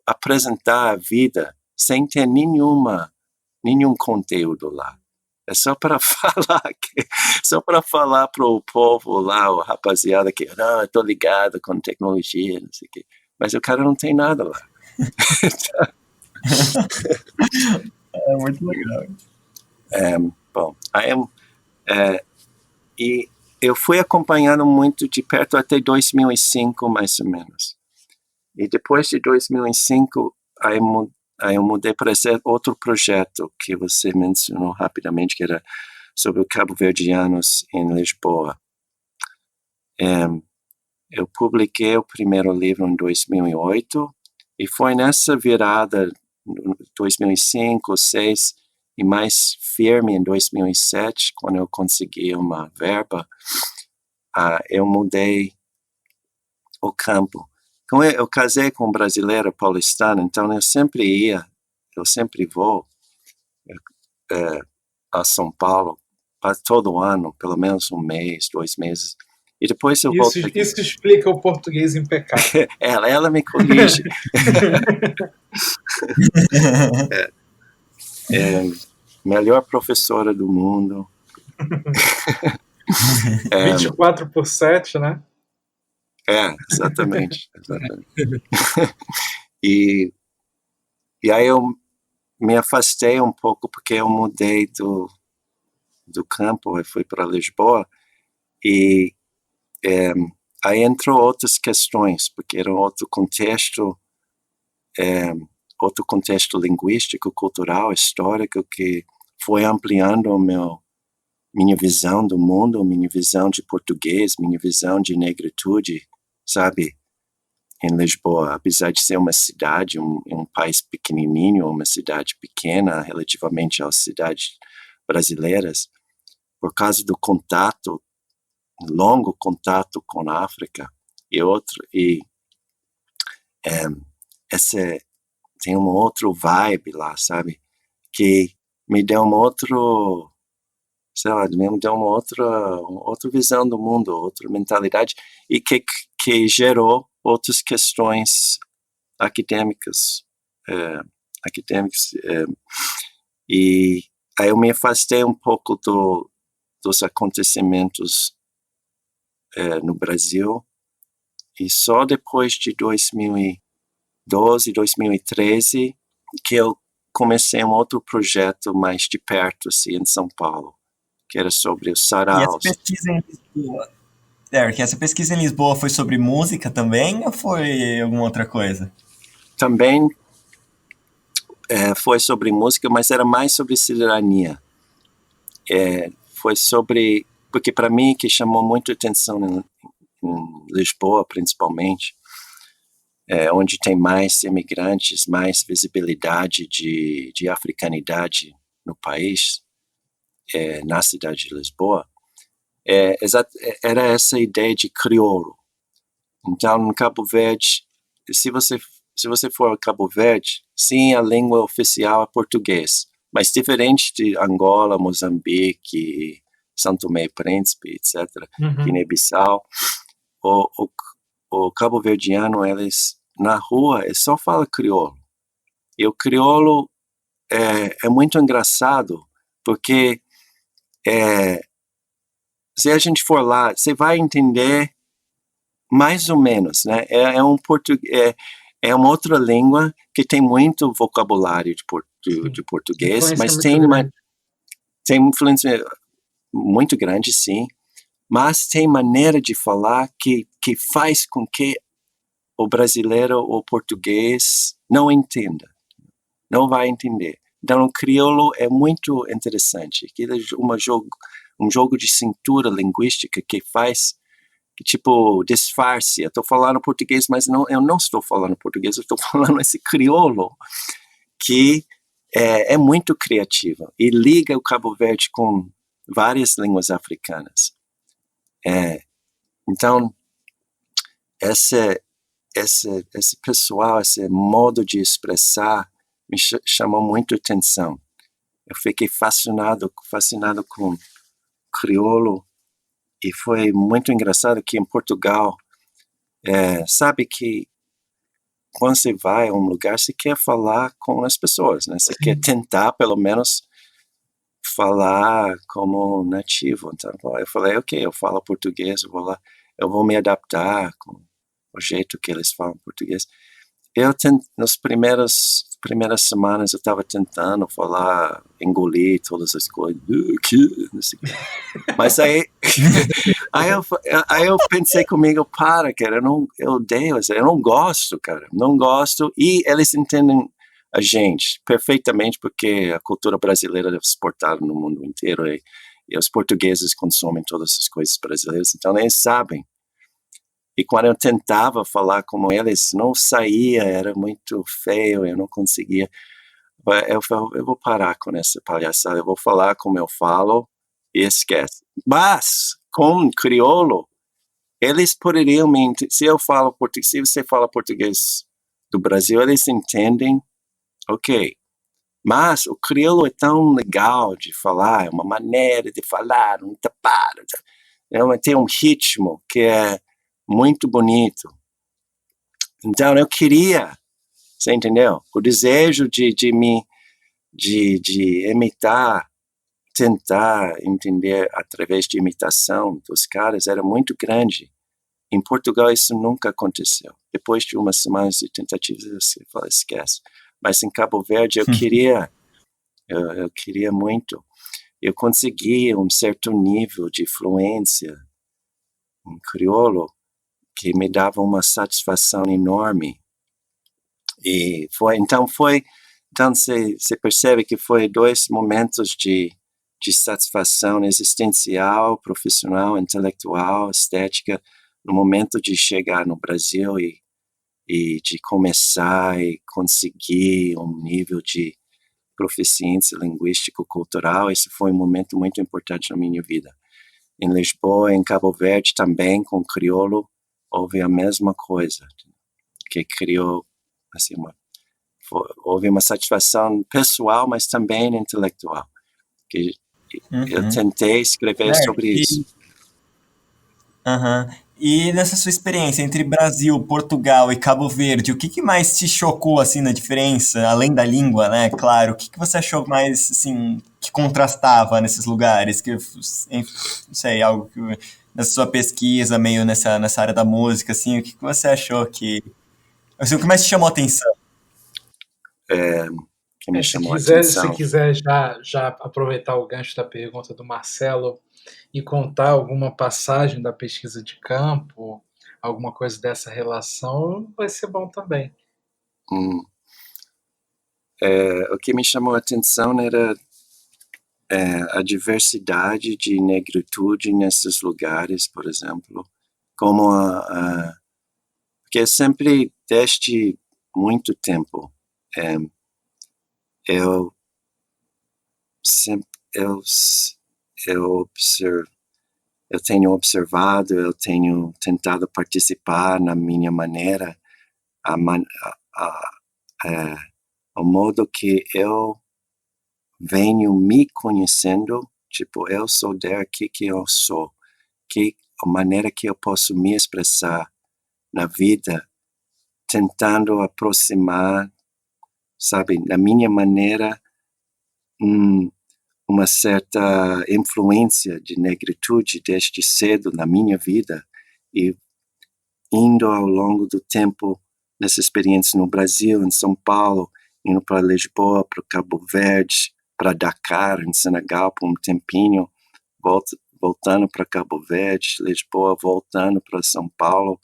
apresentar a vida sem ter nenhum conteúdo lá. É só para falar para o povo lá, o rapaziada que, não, eu tô ligado com tecnologia, não sei o quê. Mas o cara não tem nada lá. É muito legal. Bom, e eu fui acompanhando muito de perto até 2005, mais ou menos. E depois de 2005, aí eu mudei para esse outro projeto que você mencionou rapidamente, que era sobre os cabo-verdianos em Lisboa. Eu publiquei o primeiro livro em 2008, e foi nessa virada, 2005, 2006, e mais firme em 2007, quando eu consegui uma verba, eu mudei o campo. Eu casei com um brasileiro paulistano, então eu sempre vou a São Paulo todo ano, pelo menos um mês, 2 meses. E depois eu volto aqui. Isso explica o português impecável. ela me corrige. Melhor professora do mundo. 24/7, né? Exatamente. E aí eu me afastei um pouco porque eu mudei do campo, eu fui para Lisboa, e aí entrou outras questões, porque era outro contexto linguístico, cultural, histórico, que foi ampliando minha visão do mundo, minha visão de português, minha visão de negritude, sabe, em Lisboa. Apesar de ser uma cidade, um país pequenininho, uma cidade pequena relativamente às cidades brasileiras, por causa do longo contato com a África tem um outro vibe lá, sabe, que me deu me deu uma outra visão do mundo, outra mentalidade, e que que gerou outras questões acadêmicas, e aí eu me afastei um pouco dos acontecimentos no Brasil, e só depois de 2012, 2013, que eu comecei um outro projeto mais de perto, assim, em São Paulo, que era sobre os E essa saraus. pesquisa em Lisboa, Derek, essa pesquisa em Lisboa foi sobre música também ou foi alguma outra coisa? Também foi sobre música, mas era mais sobre cidadania. Foi sobre... Porque para mim, que chamou muito atenção em Lisboa, principalmente, onde tem mais imigrantes, mais visibilidade de africanidade no país, na cidade de Lisboa, era essa ideia de crioulo. Então, no Cabo Verde, se você for ao Cabo Verde, sim, a língua oficial é português, mas diferente de Angola, Moçambique, São Tomé e Príncipe, etc., Guiné-Bissau, o cabo-verdiano, eles, na rua, só fala crioulo. E o crioulo é muito engraçado, porque se a gente for lá, você vai entender mais ou menos, né? É uma outra língua que tem muito vocabulário de português, mas tem influência muito grande, sim, mas tem maneira de falar que faz com que o brasileiro ou o português não entenda, não vai entender. Então, o crioulo é muito interessante. Aquilo é um jogo de cintura linguística que faz, tipo, disfarce. Eu estou falando português, mas eu não estou falando português, eu estou falando esse crioulo, que é muito criativo e liga o Cabo Verde com várias línguas africanas. Então, esse pessoal, esse modo de expressar me chamou muito atenção. Eu fiquei fascinado com crioulo, e foi muito engraçado que em Portugal, sabe que quando você vai a um lugar, você quer falar com as pessoas, né? Você quer tentar, pelo menos, falar como nativo. Então, eu falei, ok, eu falo português, eu vou me adaptar com o jeito que eles falam português. Nas primeiras semanas eu estava tentando falar, engolir todas as coisas, não sei o quê. Mas aí eu pensei comigo, cara, eu odeio isso, eu não gosto, cara, não gosto, e eles entendem a gente perfeitamente, porque a cultura brasileira é exportada no mundo inteiro, e os portugueses consomem todas as coisas brasileiras, então eles sabem. E quando eu tentava falar como eles, não saía, era muito feio, eu não conseguia. Eu vou parar com essa palhaçada, eu vou falar como eu falo e esquece. Mas, com crioulo, eles poderiam me entender. Se você fala português do Brasil, eles entendem, ok. Mas o crioulo é tão legal de falar, é uma maneira de falar, não tapado. Tem um ritmo que é muito bonito. Então eu queria, você entendeu? O desejo de imitar, tentar entender através de imitação dos caras era muito grande. Em Portugal isso nunca aconteceu. Depois de umas semanas de tentativas, você fala, esquece. Mas em Cabo Verde eu queria muito. Eu consegui um certo nível de fluência em crioulo que me dava uma satisfação enorme. E então você percebe que foi 2 momentos de satisfação existencial, profissional, intelectual, estética, no momento de chegar no Brasil e de começar e conseguir um nível de proficiência linguístico-cultural. Esse foi um momento muito importante na minha vida. Em Lisboa, em Cabo Verde também, com crioulo, houve a mesma coisa, que criou, assim, houve uma satisfação pessoal, mas também intelectual. Eu tentei escrever sobre isso. E nessa sua experiência entre Brasil, Portugal e Cabo Verde, o que que mais te chocou, assim, na diferença, além da língua, né, claro, o que que você achou mais, assim, que contrastava nesses lugares, que, não sei, algo que, nessa sua pesquisa, meio nessa área da música, assim, o que que você achou que, assim, o que mais te chamou a atenção? É, que me Se chamou a quiser, se atenção. quiser já aproveitar o gancho da pergunta do Marcelo e contar alguma passagem da pesquisa de campo, alguma coisa dessa relação, vai ser bom também. Hum, o que me chamou a atenção era a diversidade de negritude nesses lugares, por exemplo, como porque sempre desde muito tempo é, eu sempre eu tenho observado, eu tenho tentado participar na minha maneira, a, man, a, o modo que eu venho me conhecendo, tipo, eu sou daqui que eu sou, que a maneira que eu posso me expressar na vida, tentando aproximar, sabe, na minha maneira, uma certa influência de negritude desde cedo na minha vida e indo ao longo do tempo nessa experiência no Brasil, em São Paulo, indo para Lisboa, para Cabo Verde, para Dakar, em Senegal, por um tempinho, voltando para Cabo Verde, Lisboa, voltando para São Paulo.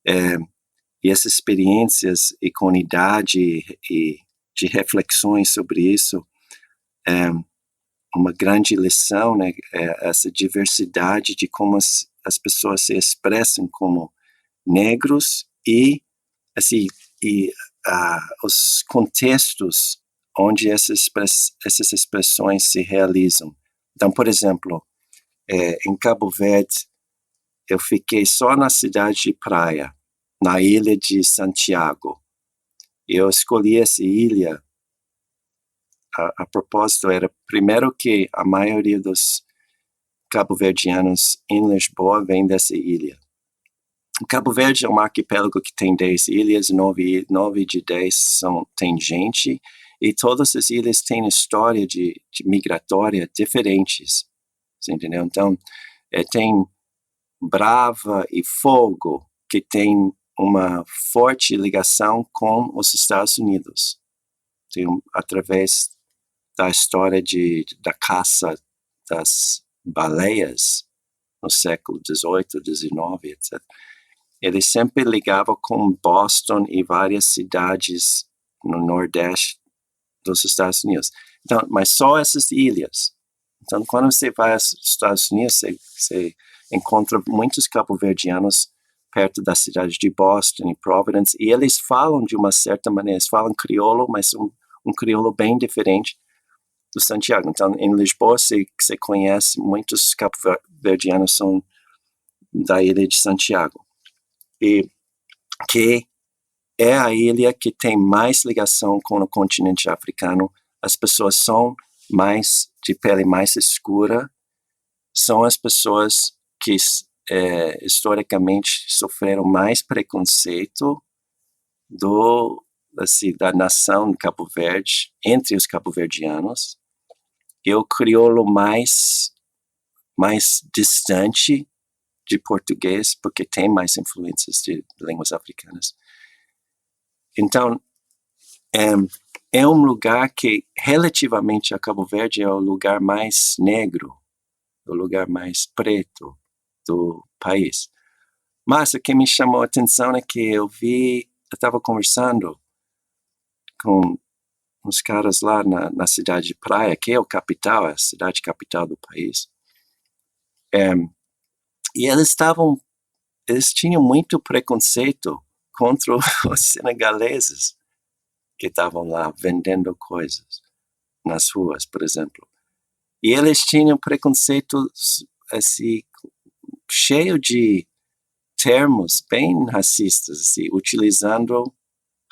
E essas experiências e com idade e de reflexões sobre isso, uma grande lição, né, essa diversidade de como as pessoas se expressam como negros e assim os contextos onde essas expressões se realizam. Então, por exemplo, em Cabo Verde, eu fiquei só na cidade de Praia, na ilha de Santiago. Eu escolhi essa ilha, a propósito, era primeiro que a maioria dos cabo-verdianos em Lisboa vem dessa ilha. Cabo Verde é um arquipélago que tem 10 ilhas, 9 de 10 tem gente, e todas as ilhas têm história de migratória diferentes, você entendeu? Então, tem Brava e Fogo, que tem uma forte ligação com os Estados Unidos, através da história da caça das baleias no século XVIII, XIX, etc. Ele sempre ligava com Boston e várias cidades no Nordeste dos Estados Unidos. Então, mas só essas ilhas. Então, quando você vai aos Estados Unidos, você encontra muitos cabo-verdianos perto da cidade de Boston e Providence, e eles falam de uma certa maneira, eles falam crioulo, mas um crioulo bem diferente do Santiago. Então, em Lisboa, você conhece, muitos cabo-verdianos são da ilha de Santiago, e que é a ilha que tem mais ligação com o continente africano. As pessoas são mais de pele mais escura, são as pessoas que historicamente sofreram mais preconceito da nação de Cabo Verde, entre os cabo-verdianos, e o crioulo mais distante de português, porque tem mais influências de línguas africanas. Então, é um lugar que, relativamente a Cabo Verde, é o lugar mais negro, o lugar mais preto do país. Mas o que me chamou a atenção é que eu estava conversando com uns caras lá na cidade de Praia, que é a cidade capital do país. E eles tinham muito preconceito contra os senegaleses que estavam lá vendendo coisas nas ruas, por exemplo. E eles tinham preconceito assim, cheio de termos bem racistas, assim, utilizando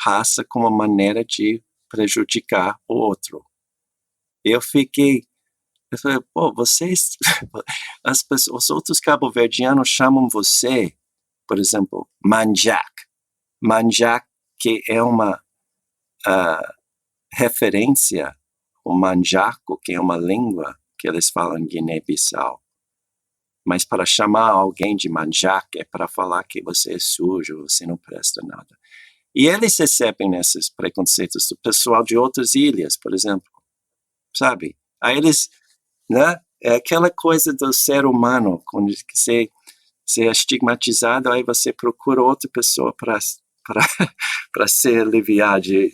raça como maneira de prejudicar o outro. Eu falei, pô, os outros cabo-verdianos chamam você por exemplo, Manjak. Manjak, que é uma referência ao manjaco, que é uma língua que eles falam em Guiné-Bissau. Mas para chamar alguém de manjak é para falar que você é sujo, você não presta nada. E eles recebem esses preconceitos do pessoal de outras ilhas, por exemplo, sabe? Aí eles, né? É aquela coisa do ser humano, quando você é estigmatizado, aí você procura outra pessoa para se aliviar de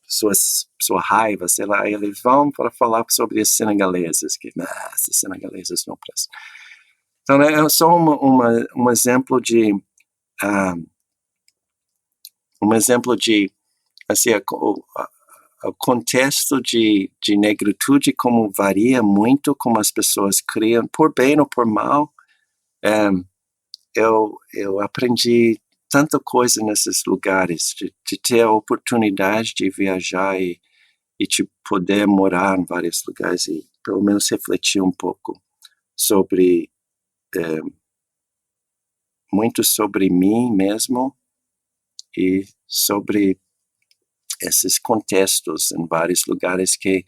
sua raiva, sei lá, e eles vão para falar sobre os senegaleses, que esses senegaleses não prestam. Então, é só um exemplo de assim, o contexto de negritude, como varia muito, como as pessoas criam, por bem ou por mal. Eu aprendi tanta coisa nesses lugares, de ter a oportunidade de viajar e de poder morar em vários lugares e pelo menos refletir um pouco sobre muito sobre mim mesmo e sobre esses contextos em vários lugares que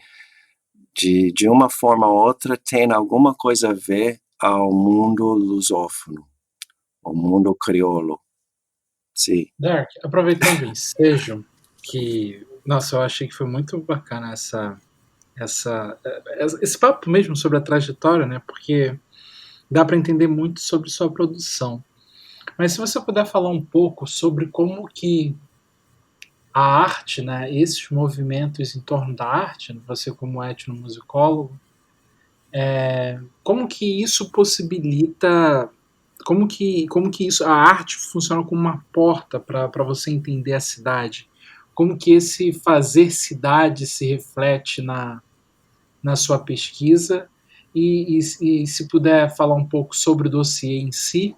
de uma forma ou outra tem alguma coisa a ver ao mundo lusófono, ao mundo crioulo. Sim. Dark, aproveitando o ensejo, que, nossa, eu achei que foi muito bacana esse papo mesmo sobre a trajetória, né? Porque dá para entender muito sobre sua produção. Mas se você puder falar um pouco sobre como que a arte, né, esses movimentos em torno da arte, você como etnomusicólogo, como que isso possibilita, como que isso, a arte funciona como uma porta para você entender a cidade? Como que esse fazer cidade se reflete na sua pesquisa? E se puder falar um pouco sobre o dossiê em si.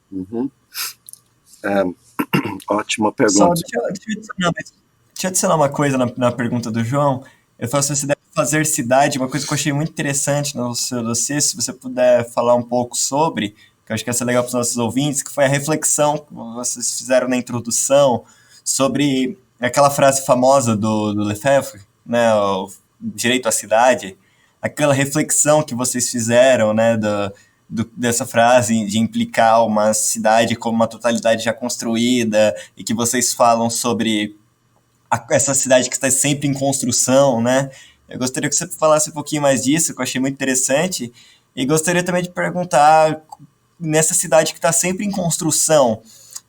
Uhum. Ótima Só pergunta. deixa eu adicionar uma coisa na pergunta do João. Eu falo se você deve fazer cidade, uma coisa que eu achei muito interessante no seu dossiê, se você puder falar um pouco sobre, que eu acho que ia ser legal para os nossos ouvintes, que foi a reflexão que vocês fizeram na introdução sobre aquela frase famosa do Lefebvre, né, o direito à cidade, aquela reflexão que vocês fizeram, né, dessa frase de implicar uma cidade como uma totalidade já construída e que vocês falam sobre essa cidade que está sempre em construção, né? Eu gostaria que você falasse um pouquinho mais disso, que eu achei muito interessante, e gostaria também de perguntar, nessa cidade que está sempre em construção,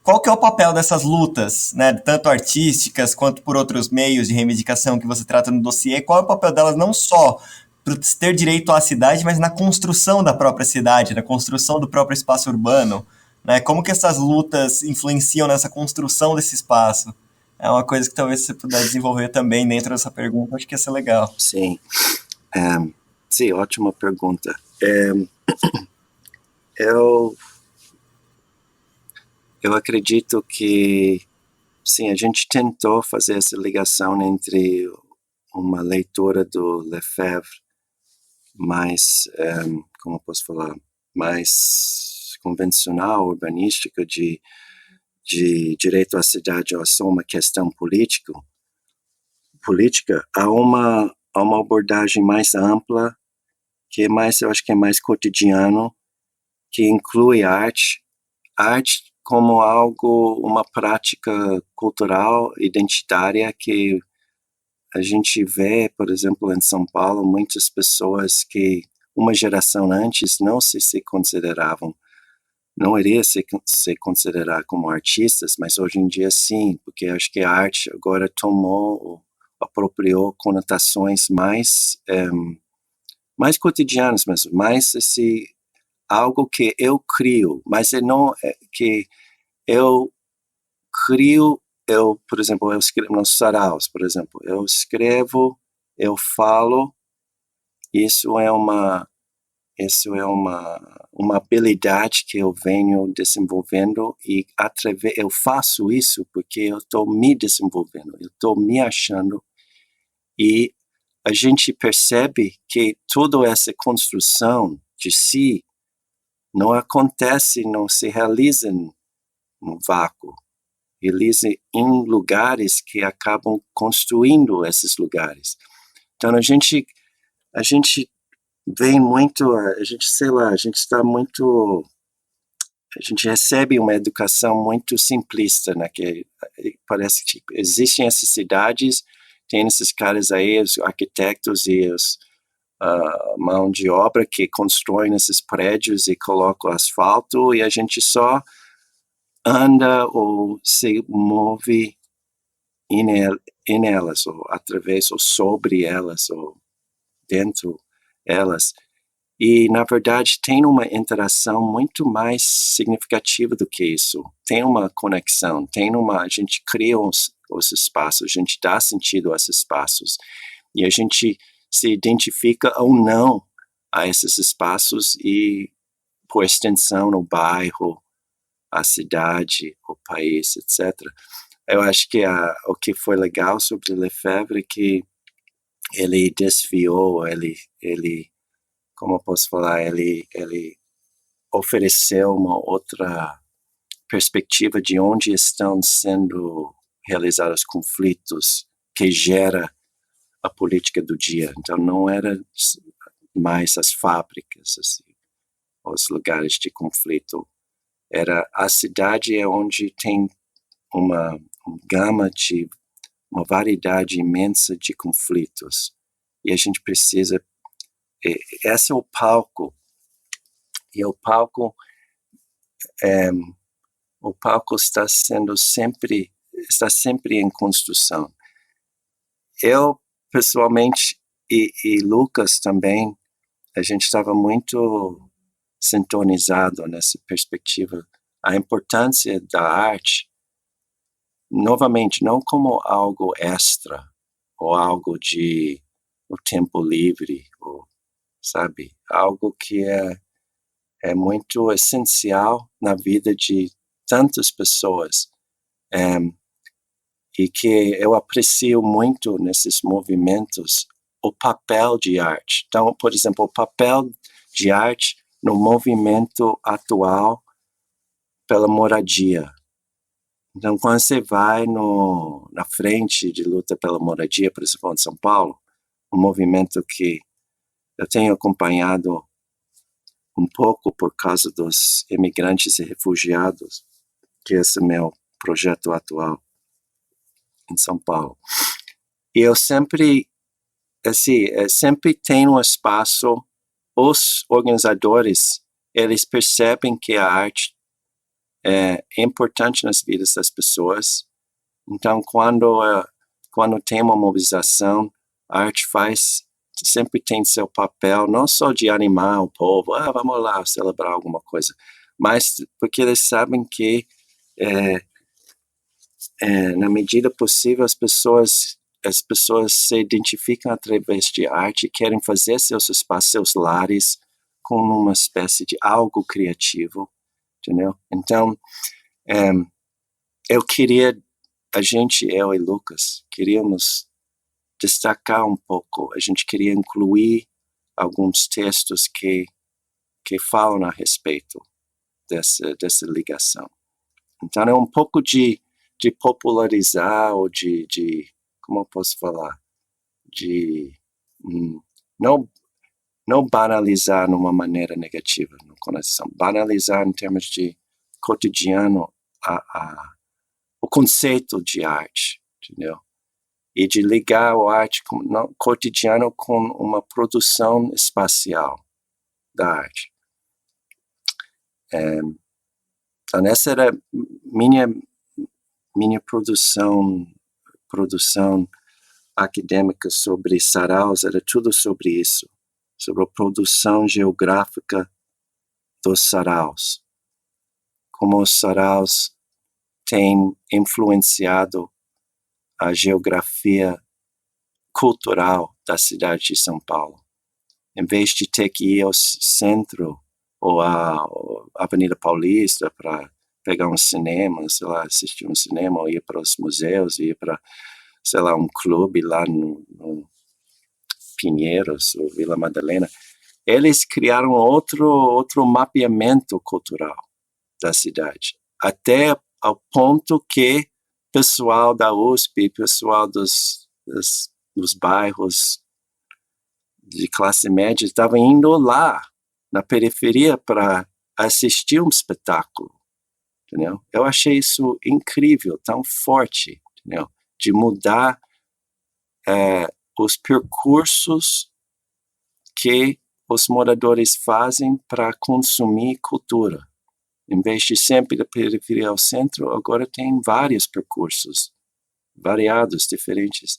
qual que é o papel dessas lutas, né, tanto artísticas quanto por outros meios de reivindicação que você trata no dossiê, qual é o papel delas não só para ter direito à cidade, mas na construção da própria cidade, na construção do próprio espaço urbano, né? Como que essas lutas influenciam nessa construção desse espaço? É uma coisa que talvez você puder desenvolver também dentro dessa pergunta, acho que ia ser legal. Sim. Sim, ótima pergunta. Eu acredito que, sim, a gente tentou fazer essa ligação entre uma leitura do Lefebvre mais, como eu posso falar, mais convencional, urbanística, de direito à cidade ou só uma questão política, a uma abordagem mais ampla, que é mais, eu acho que é mais cotidiano, que inclui arte como algo, uma prática cultural, identitária, que a gente vê, por exemplo, em São Paulo, muitas pessoas que uma geração antes não se consideravam, não iria se considerar como artistas, mas hoje em dia sim, porque acho que a arte agora apropriou conotações mais cotidianas mesmo, mais algo que eu crio, mas não que eu crio, por exemplo, eu escrevo nos saraus, por exemplo, eu escrevo, eu falo, isso é uma habilidade que eu venho desenvolvendo e eu faço isso porque eu estou me desenvolvendo, eu estou me achando e a gente percebe que toda essa construção de si não acontece, não se realiza no vácuo. Realiza em lugares que acabam construindo esses lugares. Então, a gente vem muito, a gente está muito, a gente recebe uma educação muito simplista, né, que parece que existem essas cidades, tem esses caras aí, os arquitetos e os mão de obra que constroem esses prédios e colocam asfalto, e a gente só anda ou se move em elas, ou através, ou sobre elas, ou dentro elas. E, na verdade, tem uma interação muito mais significativa do que isso. Tem uma conexão, a gente cria os espaços, a gente dá sentido a esses espaços. E a gente se identifica ou não a esses espaços e, por extensão, no bairro, a cidade, o país, etc. Eu acho que o que foi legal sobre Lefebvre é que ele desviou, como eu posso falar, ele ofereceu uma outra perspectiva de onde estão sendo realizados conflitos que gera a política do dia. Então, não era mais as fábricas, assim, os lugares de conflito. Era a cidade é onde tem uma gama de uma variedade imensa de conflitos. E a gente precisa... Esse é o palco. E o palco está sempre em construção. Eu, pessoalmente, e Lucas também, a gente estava muito sintonizado nessa perspectiva. A importância da arte, novamente, não como algo extra, ou algo de o tempo livre, ou, sabe, algo que é muito essencial na vida de tantas pessoas, e que eu aprecio muito nesses movimentos o papel de arte. Então, por exemplo, o papel de arte no movimento atual pela moradia. Então, quando você vai na frente de luta pela moradia, por exemplo, em São Paulo, um movimento que eu tenho acompanhado um pouco por causa dos imigrantes e refugiados, que esse é meu projeto atual em São Paulo. E eu sempre tem um espaço, os organizadores, eles percebem que a arte é importante nas vidas das pessoas. Então, quando tem uma mobilização, a arte sempre tem seu papel, não só de animar o povo, vamos lá celebrar alguma coisa, mas porque eles sabem que, na medida possível, as pessoas se identificam através de arte e querem fazer seus espaços, seus lares, com uma espécie de algo criativo, entendeu? Então, eu e Lucas, queríamos destacar um pouco, a gente queria incluir alguns textos que falam a respeito dessa ligação. Então, é um pouco de popularizar, ou de como eu posso falar, de não banalizar numa maneira negativa, no coração, banalizar em termos de cotidiano o conceito de arte, entendeu? E de ligar a arte cotidiano com uma produção espacial da arte. Então, essa era minha produção acadêmica sobre saraus, era tudo sobre isso, sobre a produção geográfica dos saraus, como os saraus têm influenciado a geografia cultural da cidade de São Paulo. Em vez de ter que ir ao centro ou à Avenida Paulista para pegar um cinema, sei lá, assistir um cinema, ou ir para os museus, ir para, sei lá, um clube lá no Pinheiros ou Vila Madalena, eles criaram outro mapeamento cultural da cidade, até ao ponto que pessoal da USP, pessoal dos bairros de classe média estavam indo lá, na periferia, para assistir um espetáculo, entendeu? Eu achei isso incrível, tão forte, entendeu? De mudar os percursos que os moradores fazem para consumir cultura. Em vez de sempre da periferia ao centro, agora tem vários percursos, variados, diferentes.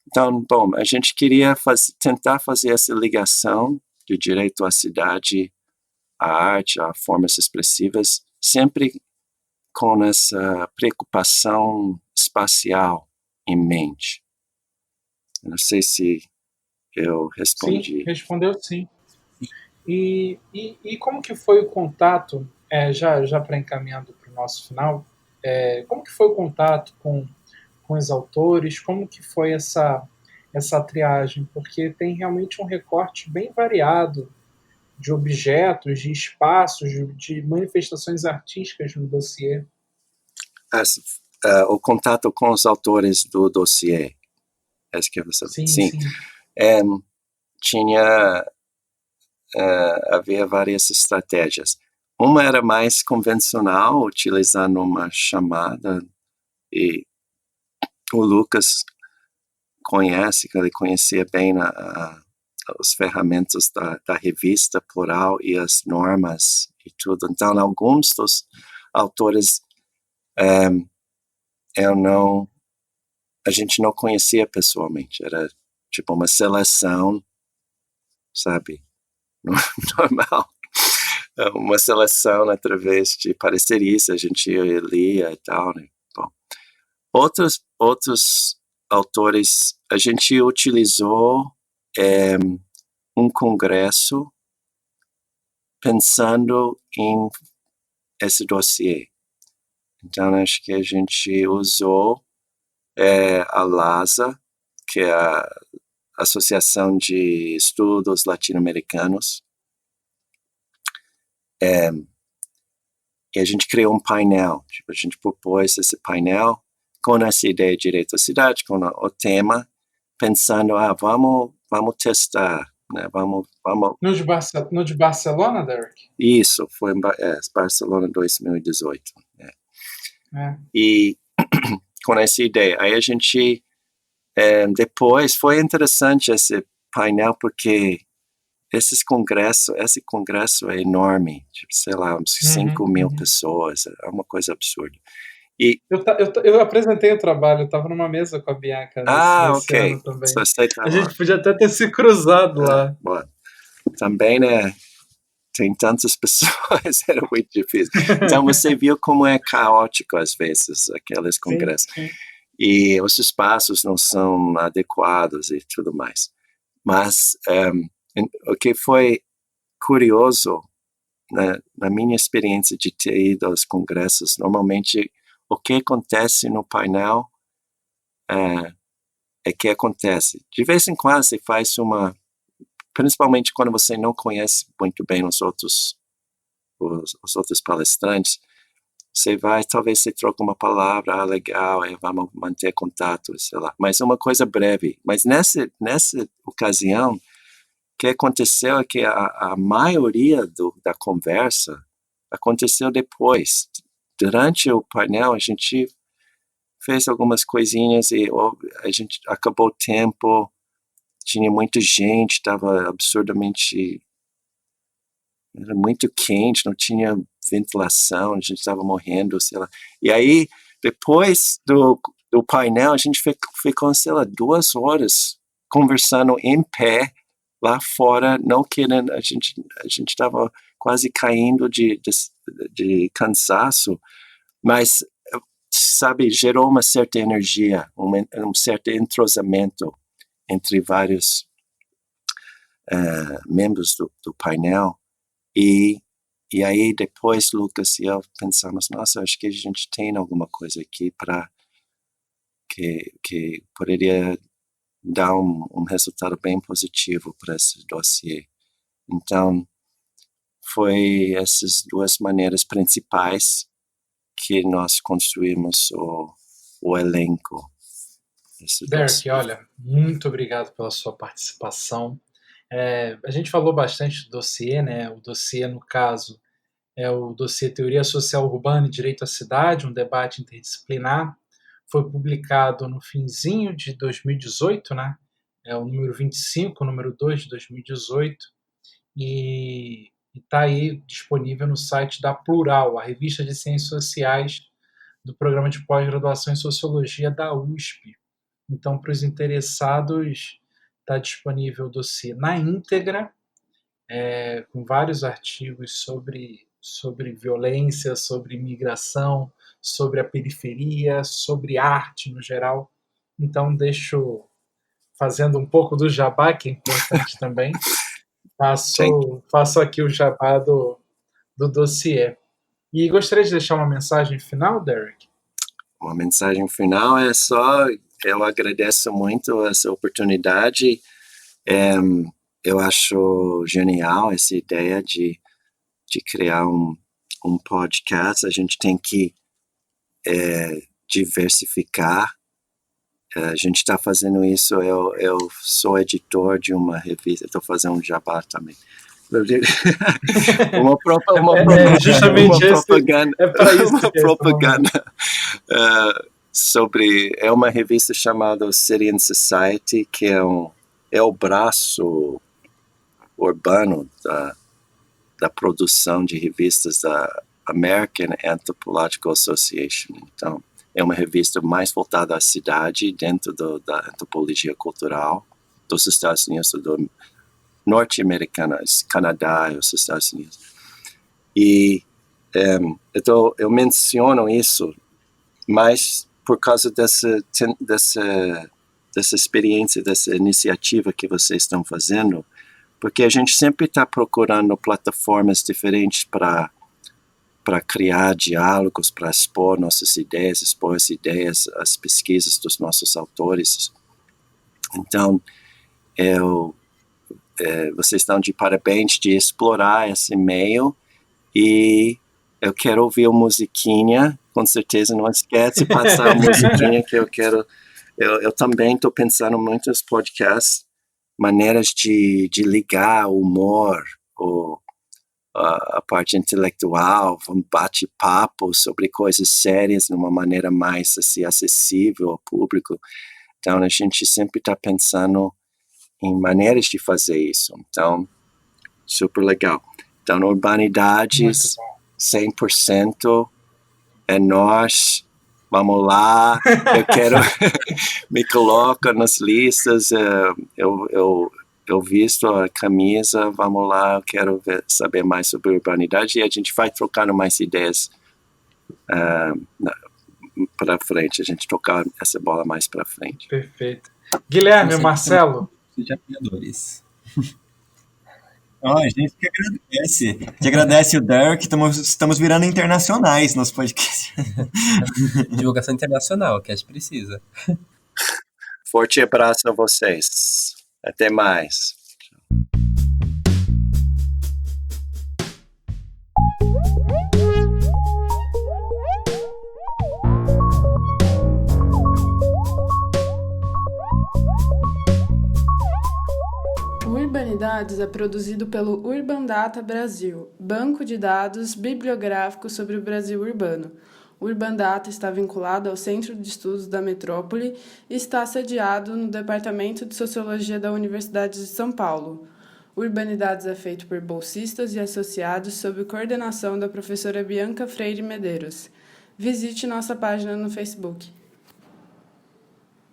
Então, bom, a gente queria tentar fazer essa ligação de direito à cidade, à arte, a formas expressivas, sempre com essa preocupação espacial em mente. Eu não sei se eu respondi. Sim, respondeu sim. E como que foi o contato, já para encaminhando para o nosso final, como que foi o contato com os autores, como que foi essa triagem? Porque tem realmente um recorte bem variado de objetos, de espaços, de manifestações artísticas no dossiê. O contato com os autores do dossiê. Sim. Havia várias estratégias. Uma era mais convencional, utilizando uma chamada, e o Lucas ele conhecia bem as ferramentas da revista Plural e as normas e tudo. Então, alguns dos autores a gente não conhecia pessoalmente, era tipo uma seleção, sabe, normal, uma seleção através de parcerias, a gente lia e tal, né? Bom, outros autores, a gente utilizou um congresso pensando em esse dossiê. Então, acho que a gente usou a LASA, que é a Associação de Estudos Latino-Americanos, e a gente criou um painel. Tipo, a gente propôs esse painel com essa ideia de direito à cidade, com o tema, pensando, vamos testar, né? Vamos. No de Barcelona, Derek? Isso, foi em Barcelona 2018. E com essa ideia, aí a gente depois foi interessante esse painel porque esse congresso é enorme, tipo, sei lá, uns 5.000 pessoas, é uma coisa absurda. E eu apresentei o trabalho, eu estava numa mesa com a Bianca nesse ano também. A gente podia até ter se cruzado lá. Bom, também, né, tem tantas pessoas, era muito difícil. Então você viu como é caótico às vezes aqueles congressos. Sim. E os espaços não são adequados e tudo mais. Mas o que foi curioso, né, na minha experiência de ter ido aos congressos, normalmente o que acontece no painel que acontece. De vez em quando você faz principalmente quando você não conhece muito bem os outros palestrantes, você vai, talvez você troca uma palavra, legal, vamos manter contato, sei lá, mas uma coisa breve. Mas nessa ocasião, o que aconteceu é que a maioria da conversa aconteceu depois. Durante o painel, a gente fez algumas coisinhas e a gente acabou o tempo, tinha muita gente, estava era muito quente, não tinha ventilação, a gente estava morrendo, sei lá. E aí, depois do painel, a gente ficou, sei lá, 2 horas conversando em pé, lá fora, não querendo, a gente estava quase caindo de cansaço, mas, sabe, gerou uma certa energia, um certo entrosamento entre vários membros do painel, e aí depois Lucas e eu pensamos, nossa, acho que a gente tem alguma coisa aqui para que poderia dar um resultado bem positivo para esse dossiê. Então, foi essas duas maneiras principais que nós construímos o elenco. Derek, olha, muito obrigado pela sua participação. A gente falou bastante do dossiê, né? O dossiê, no caso, é o dossiê Teoria Social Urbana e Direito à Cidade, um debate interdisciplinar. Foi publicado no finzinho de 2018, né? É o número 25, número 2 de 2018, e está aí disponível no site da Plural, a revista de ciências sociais do programa de pós-graduação em Sociologia da USP. Então, para os interessados, está disponível o dossiê na íntegra, com vários artigos sobre violência, sobre imigração, sobre a periferia, sobre arte no geral. Então, fazendo um pouco do jabá, que é importante também, faço aqui o jabá do dossiê. E gostaria de deixar uma mensagem final, Derek? Uma mensagem final é só, eu agradeço muito essa oportunidade. Eu acho genial essa ideia de criar um podcast. A gente tem que diversificar. A gente está fazendo isso. Eu sou editor de uma revista. Estou fazendo um jabá também. uma propaganda. É para isso. Uma propaganda sobre. É uma revista chamada City and Society, que é o braço urbano da produção de revistas da American Anthropological Association. Então, é uma revista mais voltada à cidade, dentro da antropologia cultural dos Estados Unidos, do norte-americana, Canadá e os Estados Unidos. E eu menciono isso mais por causa dessa experiência, dessa iniciativa que vocês estão fazendo, porque a gente sempre está procurando plataformas diferentes para criar diálogos, para expor nossas ideias, expor as ideias, as pesquisas dos nossos autores. Então, vocês estão de parabéns de explorar esse meio, e eu quero ouvir a musiquinha, com certeza não esquece de passar a musiquinha que eu quero. Eu também estou pensando muito nos podcasts, maneiras de ligar o humor, a parte intelectual, um bate-papo sobre coisas sérias de uma maneira mais assim, acessível ao público. Então, a gente sempre está pensando em maneiras de fazer isso. Então, super legal. Então, Urbanidades, 100%, é nós. Vamos lá, eu quero, me coloca nas listas, eu visto a camisa, vamos lá, eu quero saber mais sobre urbanidade, e a gente vai trocando mais ideias para frente, a gente tocar essa bola mais para frente. Perfeito. Guilherme, Marcelo? De apoiadores. A gente que agradece o Derek, estamos virando internacionais nos podcasts. Divulgação internacional, que a gente precisa. Forte abraço a vocês. Até mais. Urbanidades é produzido pelo Urban Data Brasil, banco de dados bibliográfico sobre o Brasil urbano. O Urban Data está vinculado ao Centro de Estudos da Metrópole e está sediado no Departamento de Sociologia da Universidade de São Paulo. Urbanidades é feito por bolsistas e associados sob coordenação da professora Bianca Freire Medeiros. Visite nossa página no Facebook.